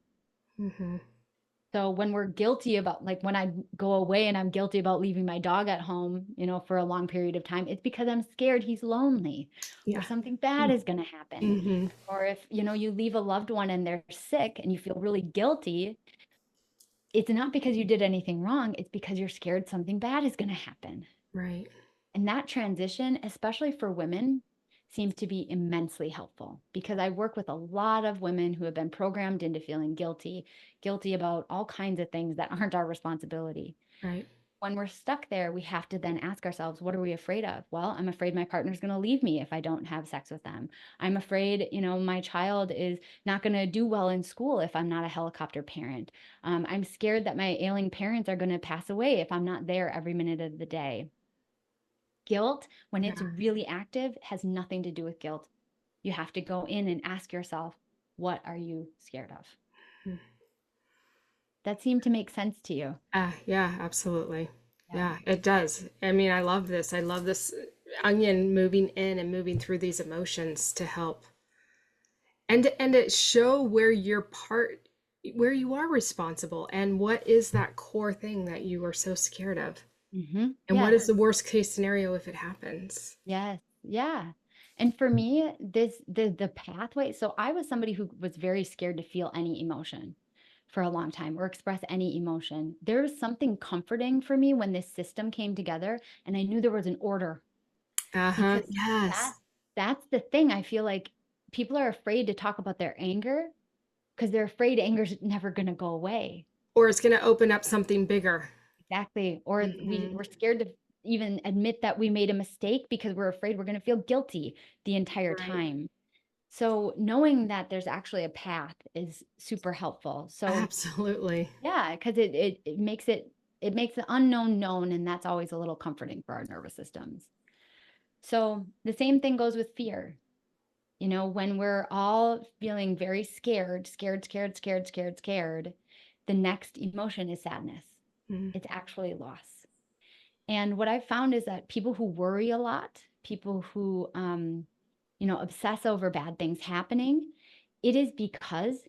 Mm-hmm. So when we're guilty about, like, when I go away and I'm guilty about leaving my dog at home, for a long period of time, it's because I'm scared he's lonely, or Yeah. something bad is going to happen. Mm-hmm. Or if, you leave a loved one and they're sick and you feel really guilty, it's not because you did anything wrong. It's because you're scared something bad is going to happen. Right. And that transition, especially for women, seems to be immensely helpful, because I work with a lot of women who have been programmed into feeling guilty about all kinds of things that aren't our responsibility. Right. When we're stuck there, we have to then ask ourselves, what are we afraid of? Well, I'm afraid my partner's going to leave me if I don't have sex with them. I'm afraid, my child is not going to do well in school if I'm not a helicopter parent. I'm scared that my ailing parents are going to pass away if I'm not there every minute of the day. Guilt, when it's Yeah. really active, has nothing to do with guilt. You have to go in and ask yourself, what are you scared of? Mm. That seemed to make sense to you. Yeah, absolutely. Yeah. Yeah, it does. I mean, I love this. I love this onion moving in and moving through these emotions to help and to show where you're part, where you are responsible and what is that core thing that you are so scared of. And what Yes. is the worst case scenario if it happens? Yes. Yeah. And for me, the pathway, so I was somebody who was very scared to feel any emotion for a long time or express any emotion. There was something comforting for me when this system came together and I knew there was an order, Uh-huh. because that Yes. that's the thing. I feel like people are afraid to talk about their anger because they're afraid anger's never going to go away. Or it's going to open up something bigger. Exactly. Or Hmm. we're scared to even admit that we made a mistake because we're afraid we're going to feel guilty the entire Right. time. So knowing that there's actually a path is super helpful. So Absolutely. yeah, because it makes the unknown known, and that's always a little comforting for our nervous systems. So the same thing goes with fear. When we're all feeling very scared, scared, scared, scared, scared, scared, the next emotion is sadness. Mm. It's actually loss. And what I've found is that people who worry a lot, people who, obsess over bad things happening, it is because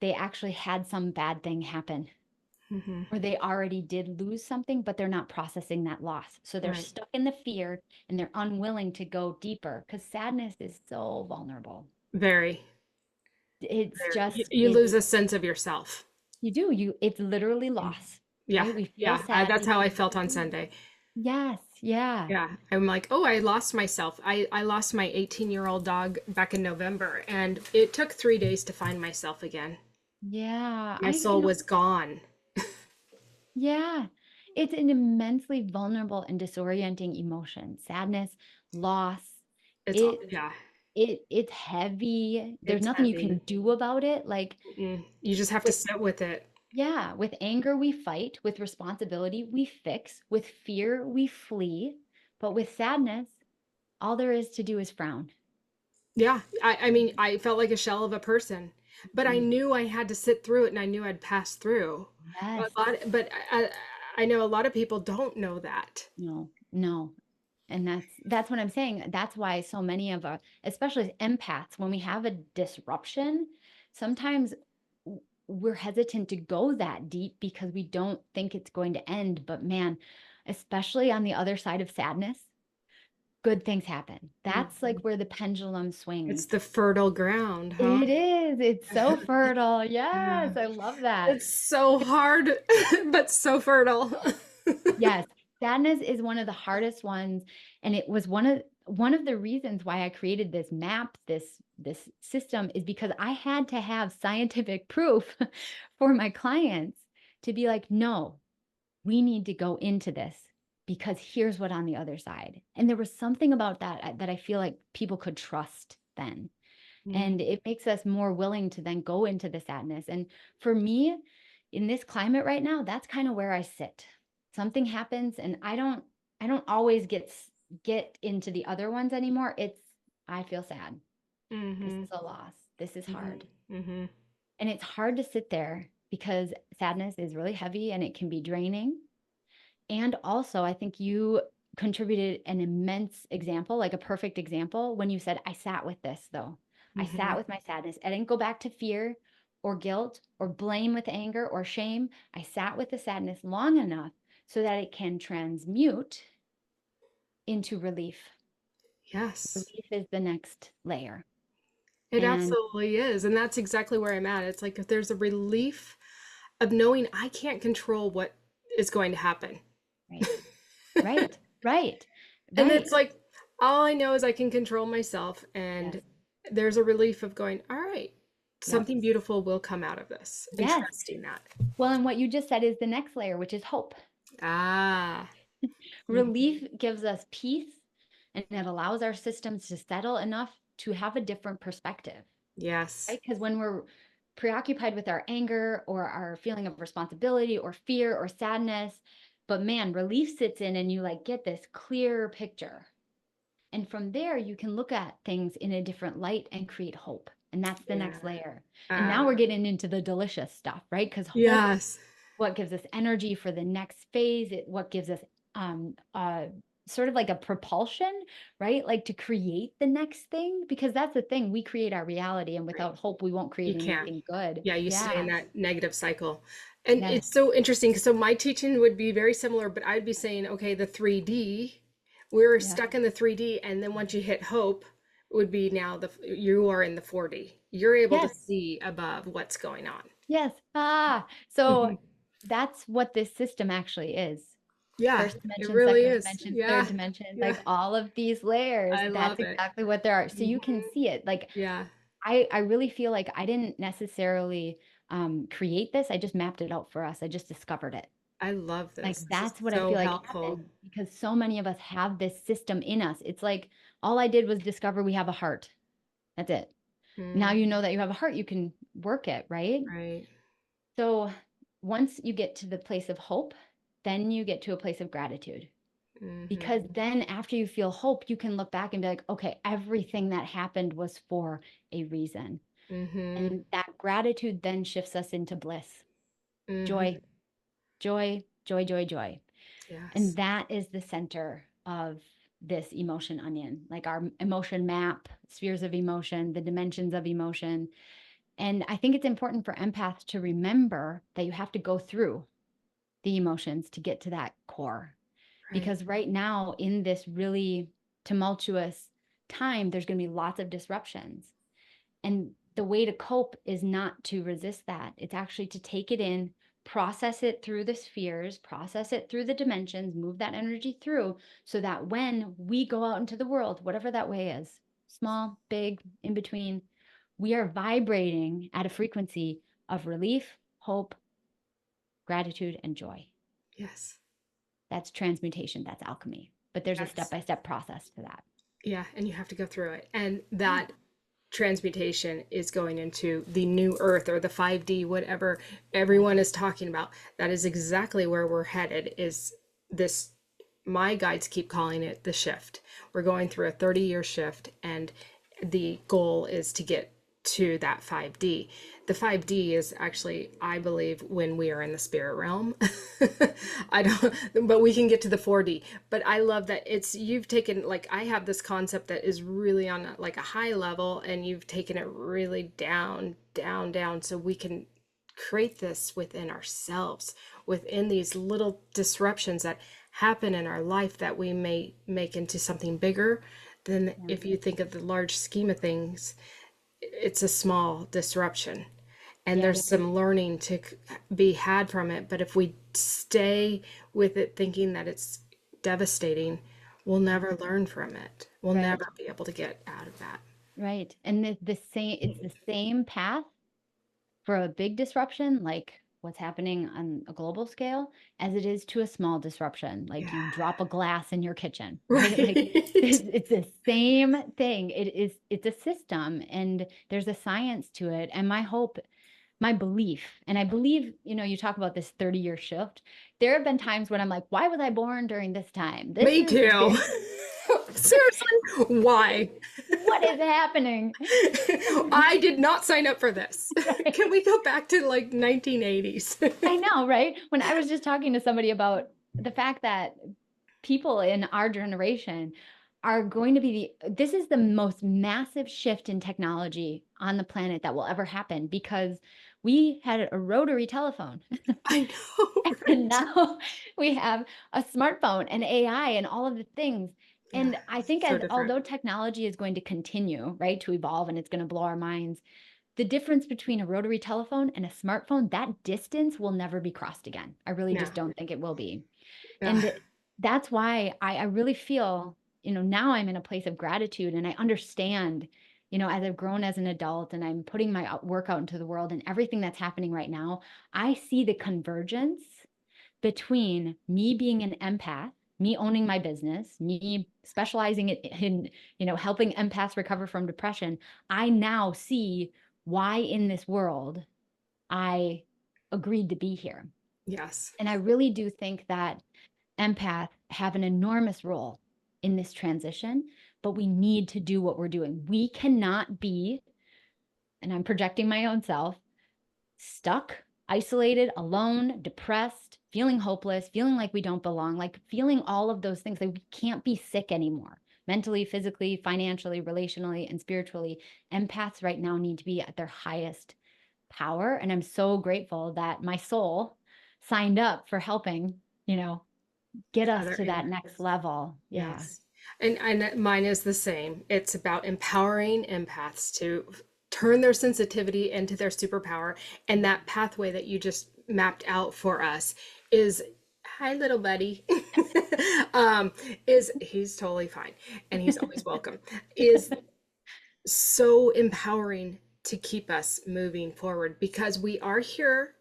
they actually had some bad thing happen, Hmm. or they already did lose something, but they're not processing that loss. So they're Right. stuck in the fear and they're unwilling to go deeper because sadness is so vulnerable. Very, It's very. You, just, you lose a sense of yourself. it's literally Mm. loss, Yeah. right? We feel Yeah. sad That's how because I we felt on lose. Sunday. Yes. Yeah. Yeah. I'm like, oh, I lost myself. I lost my 18-year-old dog back in November, and it took 3 days to find myself again. Yeah. My soul was gone. Yeah. It's an immensely vulnerable and disorienting emotion. Sadness, loss. It's all, It yeah, it's heavy. There's it's nothing you heavy. can do about it. Like Mm. You just have to with sit with it. yeah, with anger we fight, with responsibility we fix, with fear we flee, but with sadness, all there is to do is frown. Yeah. I mean, I felt like a shell of a person, but I Mhm. knew I had to sit through it and I knew I'd pass through. Yes. But I know a lot of people don't know that. No, no. And that's what I'm saying. That's why so many of us, especially empaths, when we have a disruption, sometimes we're hesitant to go that deep because we don't think it's going to end. But man, especially on the other side of sadness, good things happen. That's like Mhm. where the pendulum It's swings. the fertile ground, huh? It is. It's so fertile. Yeah. Yes, I love that. It's so hard, but so fertile. Yes, sadness is one of the hardest ones, and it was one of the reasons why I created this map, this system is because I had to have scientific proof for my clients to be like, "No, we need to go into this because here's what on the other side." And there was something about that I feel like people could trust then. Mm. And it makes us more willing to then go into the sadness. And for me, in this climate right now, that's kind of where I sit. Something happens and I don't always get into the other ones anymore. I feel sad. This Mm-hmm. is a loss. This is hard. Mm-hmm. Mm-hmm. And it's hard to sit there because sadness is really heavy and it can be draining. And also, I think you contributed an immense example, like a perfect example, when you said, I sat with this though. I Mm-hmm. sat with my sadness. I didn't go back to fear or guilt or blame with anger or shame. I sat with the sadness long enough so that it can transmute into relief. Yes, Relief is the next layer. it And absolutely is. And that's exactly where I'm at. It's like if there's a relief of knowing I can't control what is going to happen. right, right, right, And it's right. like all I know is I can control myself. Yes. And there's a relief of going, all right, Yep. something beautiful will come out of this and Yes. trusting that. Well, and what you just said is the next layer, which is hope. Ah. Mhm. Relief gives us peace and it allows our systems to settle enough to have a different perspective, Yes. right? Because when we're preoccupied with our anger or our feeling of responsibility or fear or sadness, but man, relief sits in and you like get this clear picture. And from there, you can look at things in a different light and create hope. And that's the Yeah. next layer. And Ah. now we're getting into the delicious stuff, right? Because hope Yes. what gives us energy for the next phase, what gives us um, uh, sort of like a propulsion, right? Like to create the next thing, because that's the thing, we create our reality, and Right. without hope, we won't create You can't. anything good. Yeah, you stay in Yeah. that negative cycle. And Yes. it's so interesting. So my teaching would be very similar, but I'd be saying, okay, the 3D, we're Yeah. stuck in the 3D, and then once you hit hope, would be now you are in the 4D. You're able to Yes. see above what's going on. Yes. So that's what this system actually is. Yeah, First it dimension, really second is. dimension, third Yeah. dimension, Yeah. like all of these layers, I that's love it. exactly what there are. So you can Mhm. see it. Like Yeah. I really feel like I didn't necessarily create this. I just mapped it out for us. I just discovered it. I love Like this. This is that's what I so feel like helpful. happened, because so many of us have this system in us. It's like all I did was discover we have a heart. That's it. Now Mm, you know that you have a heart, you can work it, right? right. So once you get to the place of hope, then you get to a place of gratitude. Because Hmm. then after you feel hope, you can look back and be like, okay, everything that happened was for a reason. Hmm. And that gratitude then shifts us into bliss, Hmm. joy, joy, joy, joy, joy. And Yes. that is the center of this emotion onion, like our emotion map, spheres of emotion, the dimensions of emotion. And I think it's important for empaths to remember that you have to go through the emotions to get to that core. Right. Because right now, in this really tumultuous time, there's going to be lots of disruptions. And the way to cope is not to resist that. It's actually to take it in, process it through the spheres, process it through the dimensions, move that energy through, so that when we go out into the world, whatever that way is, small, big, in between, we are vibrating at a frequency of relief, hope, gratitude, and joy. Yes. That's transmutation, that's alchemy. But there's a That's, step-by-step process to that. yeah, and you have to go through it. And Yeah. that transmutation is going into the new earth or the 5D, whatever Yeah. everyone is talking about. That is exactly where we're headed, is this, my guides keep calling it the shift. We're going through a 30-year shift, and the goal is to get to that 5D. The 5D is actually, I believe, when we are in the spirit realm. I don't, but we can get to the 4D. But I love that it's, you've taken, like, I have this concept that is really on like a high level, and you've taken it really down, down, down, so we can create this within ourselves, within these little disruptions that happen in our life that we may make into something bigger. Then Yeah. if you think of the large scheme of things, it's a small disruption, and Yeah. there's some learning to be had from it. But if we stay with it thinking that it's devastating, we'll Yeah. never learn from it. We'll Right. never be able to get out of that. Right. And the same, it's the same path for a big disruption, like what's happening on a global scale, as it is to a small disruption, like Yeah. you drop a glass in your kitchen, right? Like Right. it's the same thing. It's a system, and there's a science to it. And my hope, my belief, and I believe, you talk about this 30-year shift. There have been times when I'm like, why was I born during this time? This Me is too. Seriously, why? what is happening? I did not sign up for this. Right. Can we go back to like 1980s? I know, right? When I was just talking to somebody about the fact that people in our generation are going to be this is the most massive shift in technology on the planet that will ever happen, because we had a rotary telephone I know, and right? now we have a smartphone and AI and all of the things. Yeah, And I think, so as different. although technology is going to continue, right, to evolve, and it's going to blow our minds, the difference between a rotary telephone and a smartphone, that distance will never be crossed again. I really No, just don't think it will be. no. And that's why I really feel, now I'm in a place of gratitude, and I understand, as I've grown as an adult and I'm putting my work out into the world and everything that's happening right now, I see the convergence between me being an empath, me owning my business, me specializing in, helping empaths recover from depression. I now see why in this world I agreed to be here. Yes. And I really do think that empaths have an enormous role in this transition, but we need to do what we're doing. We cannot be, and I'm projecting my own self, stuck isolated, alone, depressed, feeling hopeless, feeling like we don't belong, like feeling all of those things. Like we can't be sick anymore, mentally, physically, financially, relationally, and spiritually. Empaths right now need to be at their highest power. And I'm so grateful that my soul signed up for helping, get us Other to that next empaths. level. Yeah. Yes. And mine is the same. It's about empowering empaths to turn their sensitivity into their superpower. And that pathway that you just mapped out for us is, hi, little buddy. um, is he's totally fine and he's always welcome. Is so empowering to keep us moving forward because we are here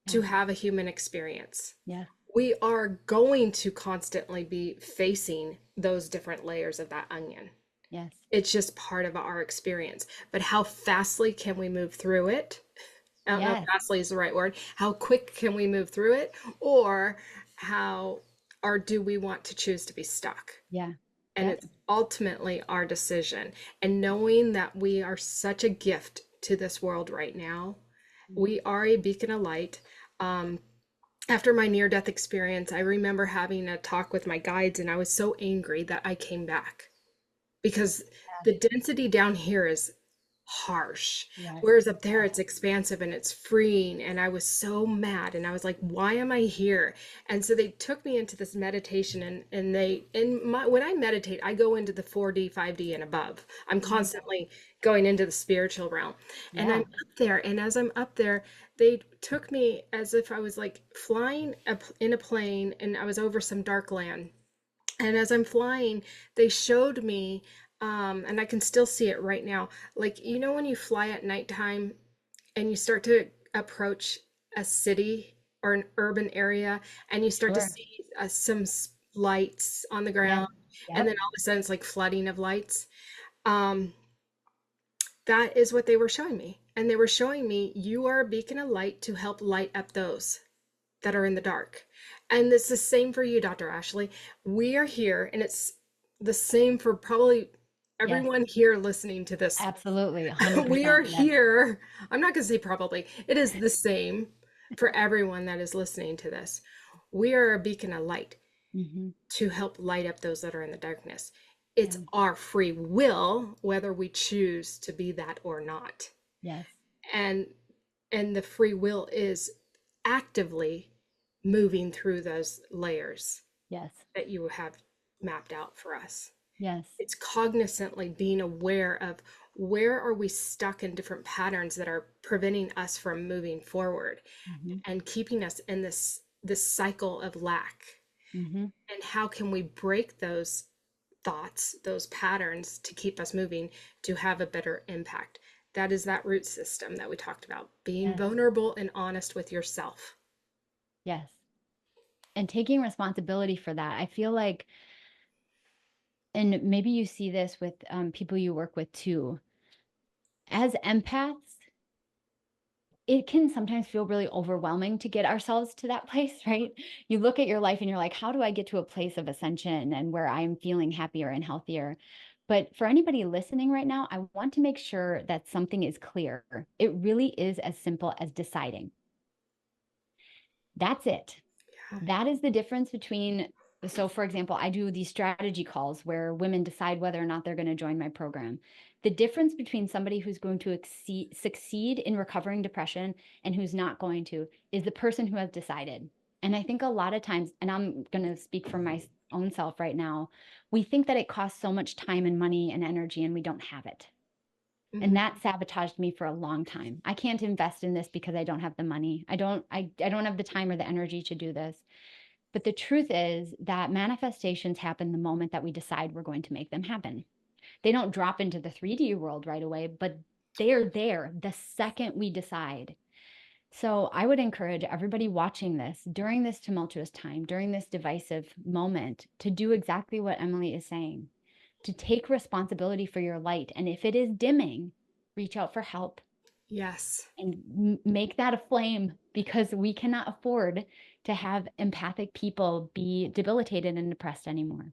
to Yeah. have a human experience. Yeah. We are going to constantly be facing those different layers of that onion. Yes. It's just part of our experience. But how fastly can we move through it? I don't know if Yes. fastly is the right word. How quick can we move through it? Or how, or do we want to choose to be stuck? Yeah. And Yep. it's ultimately our decision. And knowing that we are such a gift to this world right now, we are a beacon of light. Um, After my near death experience, I remember having a talk with my guides, and I was so angry that I came back because the density down here is harsh, Yes. whereas up there it's expansive and it's freeing. And I was so mad, and I was like, why am I here? And so they took me into this meditation, and they, in my, when I meditate, I go into the 4D, 5D and above. I'm constantly going into the spiritual realm, and I'm Yeah. up there. And as I'm up there, they took me as if I was like flying in a plane, and I was over some dark land. And as I'm flying, they showed me, and I can still see it right now. Like, you know, when you fly at nighttime and you start to approach a city or an urban area, and you start to Sure. see some lights on the Yes. ground, and then Yep. all of a sudden it's like flooding of lights. Um, that is what they were showing me. And they were showing me, you are a beacon of light to help light up those that are in the dark. And it's the same for you, Dr. Ashley. We are here, and it's the same for probably Yes. everyone here listening to this. Absolutely. We are 100%. Yes. here. I'm not going to say probably, it is the same for everyone that is listening to this. We are a beacon of light Mm-hmm. to help light up those that are in the darkness. It's Yeah. our free will whether we choose to be that or not. Yes. And the free will is actively moving through those layers Yes. that you have mapped out for us. Yes. It's cognizantly being aware of where are we stuck in different patterns that are preventing us from moving forward Mm-hmm. and keeping us in this cycle of lack. Mm-hmm. And how can we break those thoughts, those patterns to keep us moving to have a better impact? That is that root system that we talked about, being Yes. vulnerable and honest with yourself. Yes. And taking responsibility for that. I feel like, and maybe you see this with people you work with too, as empaths, it can sometimes feel really overwhelming to get ourselves to that place, right? You look at your life and you're like, how do I get to a place of ascension and where I'm feeling happier and healthier? But for anybody listening right now, I want to make sure that something is clear. It really is as simple as deciding. That's it. Yeah. That is the difference between, so for example, I do these strategy calls where women decide whether or not they're going to join my program. The difference between somebody who's going to succeed in recovering depression and who's not going to is the person who has decided. And I think a lot of times, and I'm going to speak for my own self right now, we think that it costs so much time and money and energy and we don't have it. And Mhm. that sabotaged me for a long time. I can't invest in this because I don't have the money. I don't have the time or the energy to do this. But the truth is that manifestations happen the moment that we decide we're going to make them happen. They don't drop into the 3D world right away, but they are there the second we decide. So I would encourage everybody watching this during this tumultuous time, during this divisive moment, to do exactly what Emily is saying, to take responsibility for your light. And if it is dimming, reach out for help Yes. and make that a flame, because we cannot afford to have empathic people be debilitated and depressed anymore.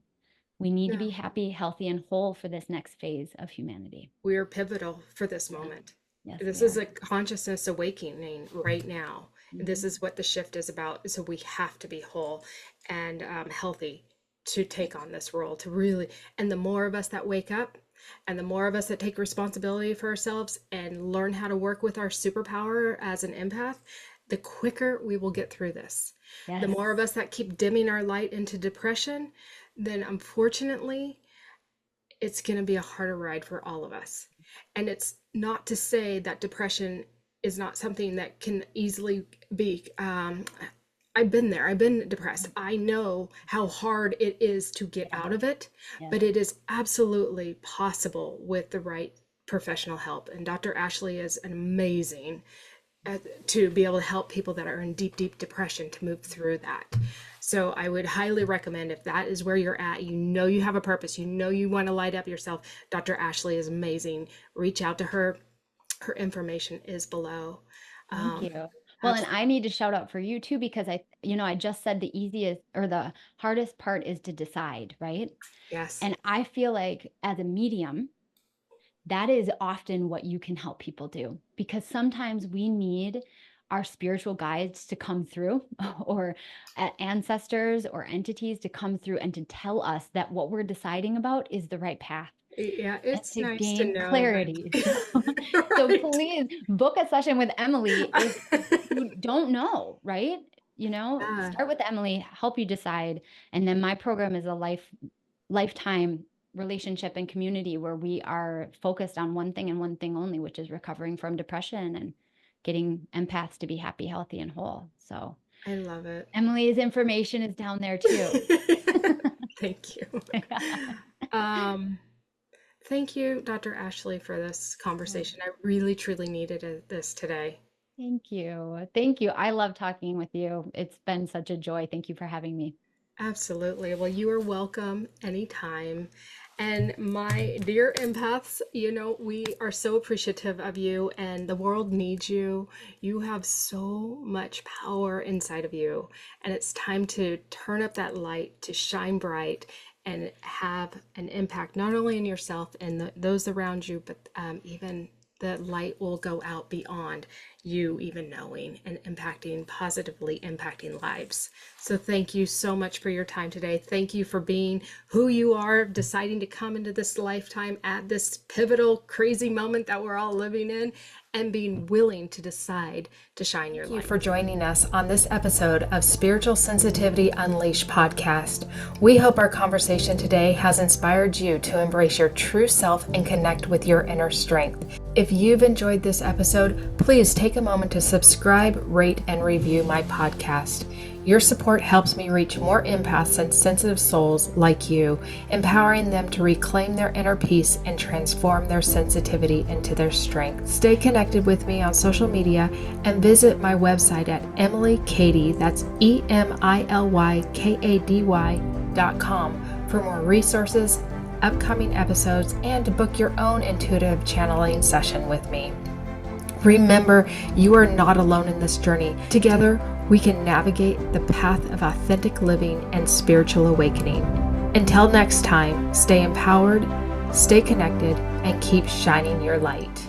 We need to No, be happy, healthy, and whole for this next phase of humanity. we are pivotal for this Yeah. moment. Yes, This we is are. a consciousness awakening right now. This Mhm. is what the shift is about. So we have to be whole and healthy to take on this role, to really, and the more of us that wake up and the more of us that take responsibility for ourselves and learn how to work with our superpower as an empath, the quicker we will get through this. The Yes. more of us that keep dimming our light into depression, then unfortunately, it's going to be a harder ride for all of us. And it's not to say that depression is not something that can easily be. I've been there. I've been depressed. I know how hard it is to get Yeah. out of it, Yes. but it is absolutely possible with the right professional help. And Dr. Ashley is an amazing to be able to help people that are in deep, deep depression to move through that. So I would highly recommend, if that is where you're at, you know you have a purpose, you know you want to light up yourself. Dr. Ashley is amazing. Reach out to her. Her information is below. Thank you. Well, and Absolutely. I need to shout out for you too, because I just said the easiest or the hardest part is to decide, right? Yes. And I feel like as a medium, that is often what you can help people do, because sometimes we need our spiritual guides to come through or ancestors or entities to come through and to tell us that what we're deciding about is the right path Yeah, and it's to nice to gain know clarity. So that. please book a session with Emily if Right. you don't know, right? Yeah, Start with Emily, help you decide. And then my program is a lifetime relationship and community where we are focused on one thing and one thing only, which is recovering from depression and getting empaths to be happy, healthy, and whole. So I love it. Emily's information is down there too. Thank you. Um, Thank you, Dr. Ashley, for this conversation. I really, truly needed this today. Thank you. Thank you. I love talking with you. It's been such a joy. Thank you for having me. Absolutely. Well, you are welcome anytime. And my dear empaths, we are so appreciative of you, and the world needs you. You have so much power inside of you, and it's time to turn up that light to shine bright and have an impact not only in yourself and those around you, but even the light will go out beyond you even knowing and positively impacting lives. So thank you so much for your time today. Thank you for being who you are, deciding to come into this lifetime at this pivotal, crazy moment that we're all living in, and being willing to decide to shine your light. Thank you for joining us on this episode of Spiritual Sensitivity Unleashed podcast. We hope our conversation today has inspired you to embrace your true self and connect with your inner strength. If you've enjoyed this episode, please take a moment to subscribe, rate, and review my podcast. Your support helps me reach more empaths and sensitive souls like you, empowering them to reclaim their inner peace and transform their sensitivity into their strength. Stay connected with me on social media and visit my website at EmilyKady, that's EmilyKady.com, for more resources, upcoming episodes, and to book your own intuitive channeling session with me. Remember, you are not alone in this journey. Together, we can navigate the path of authentic living and spiritual awakening. Until next time, stay empowered, stay connected, and keep shining your light.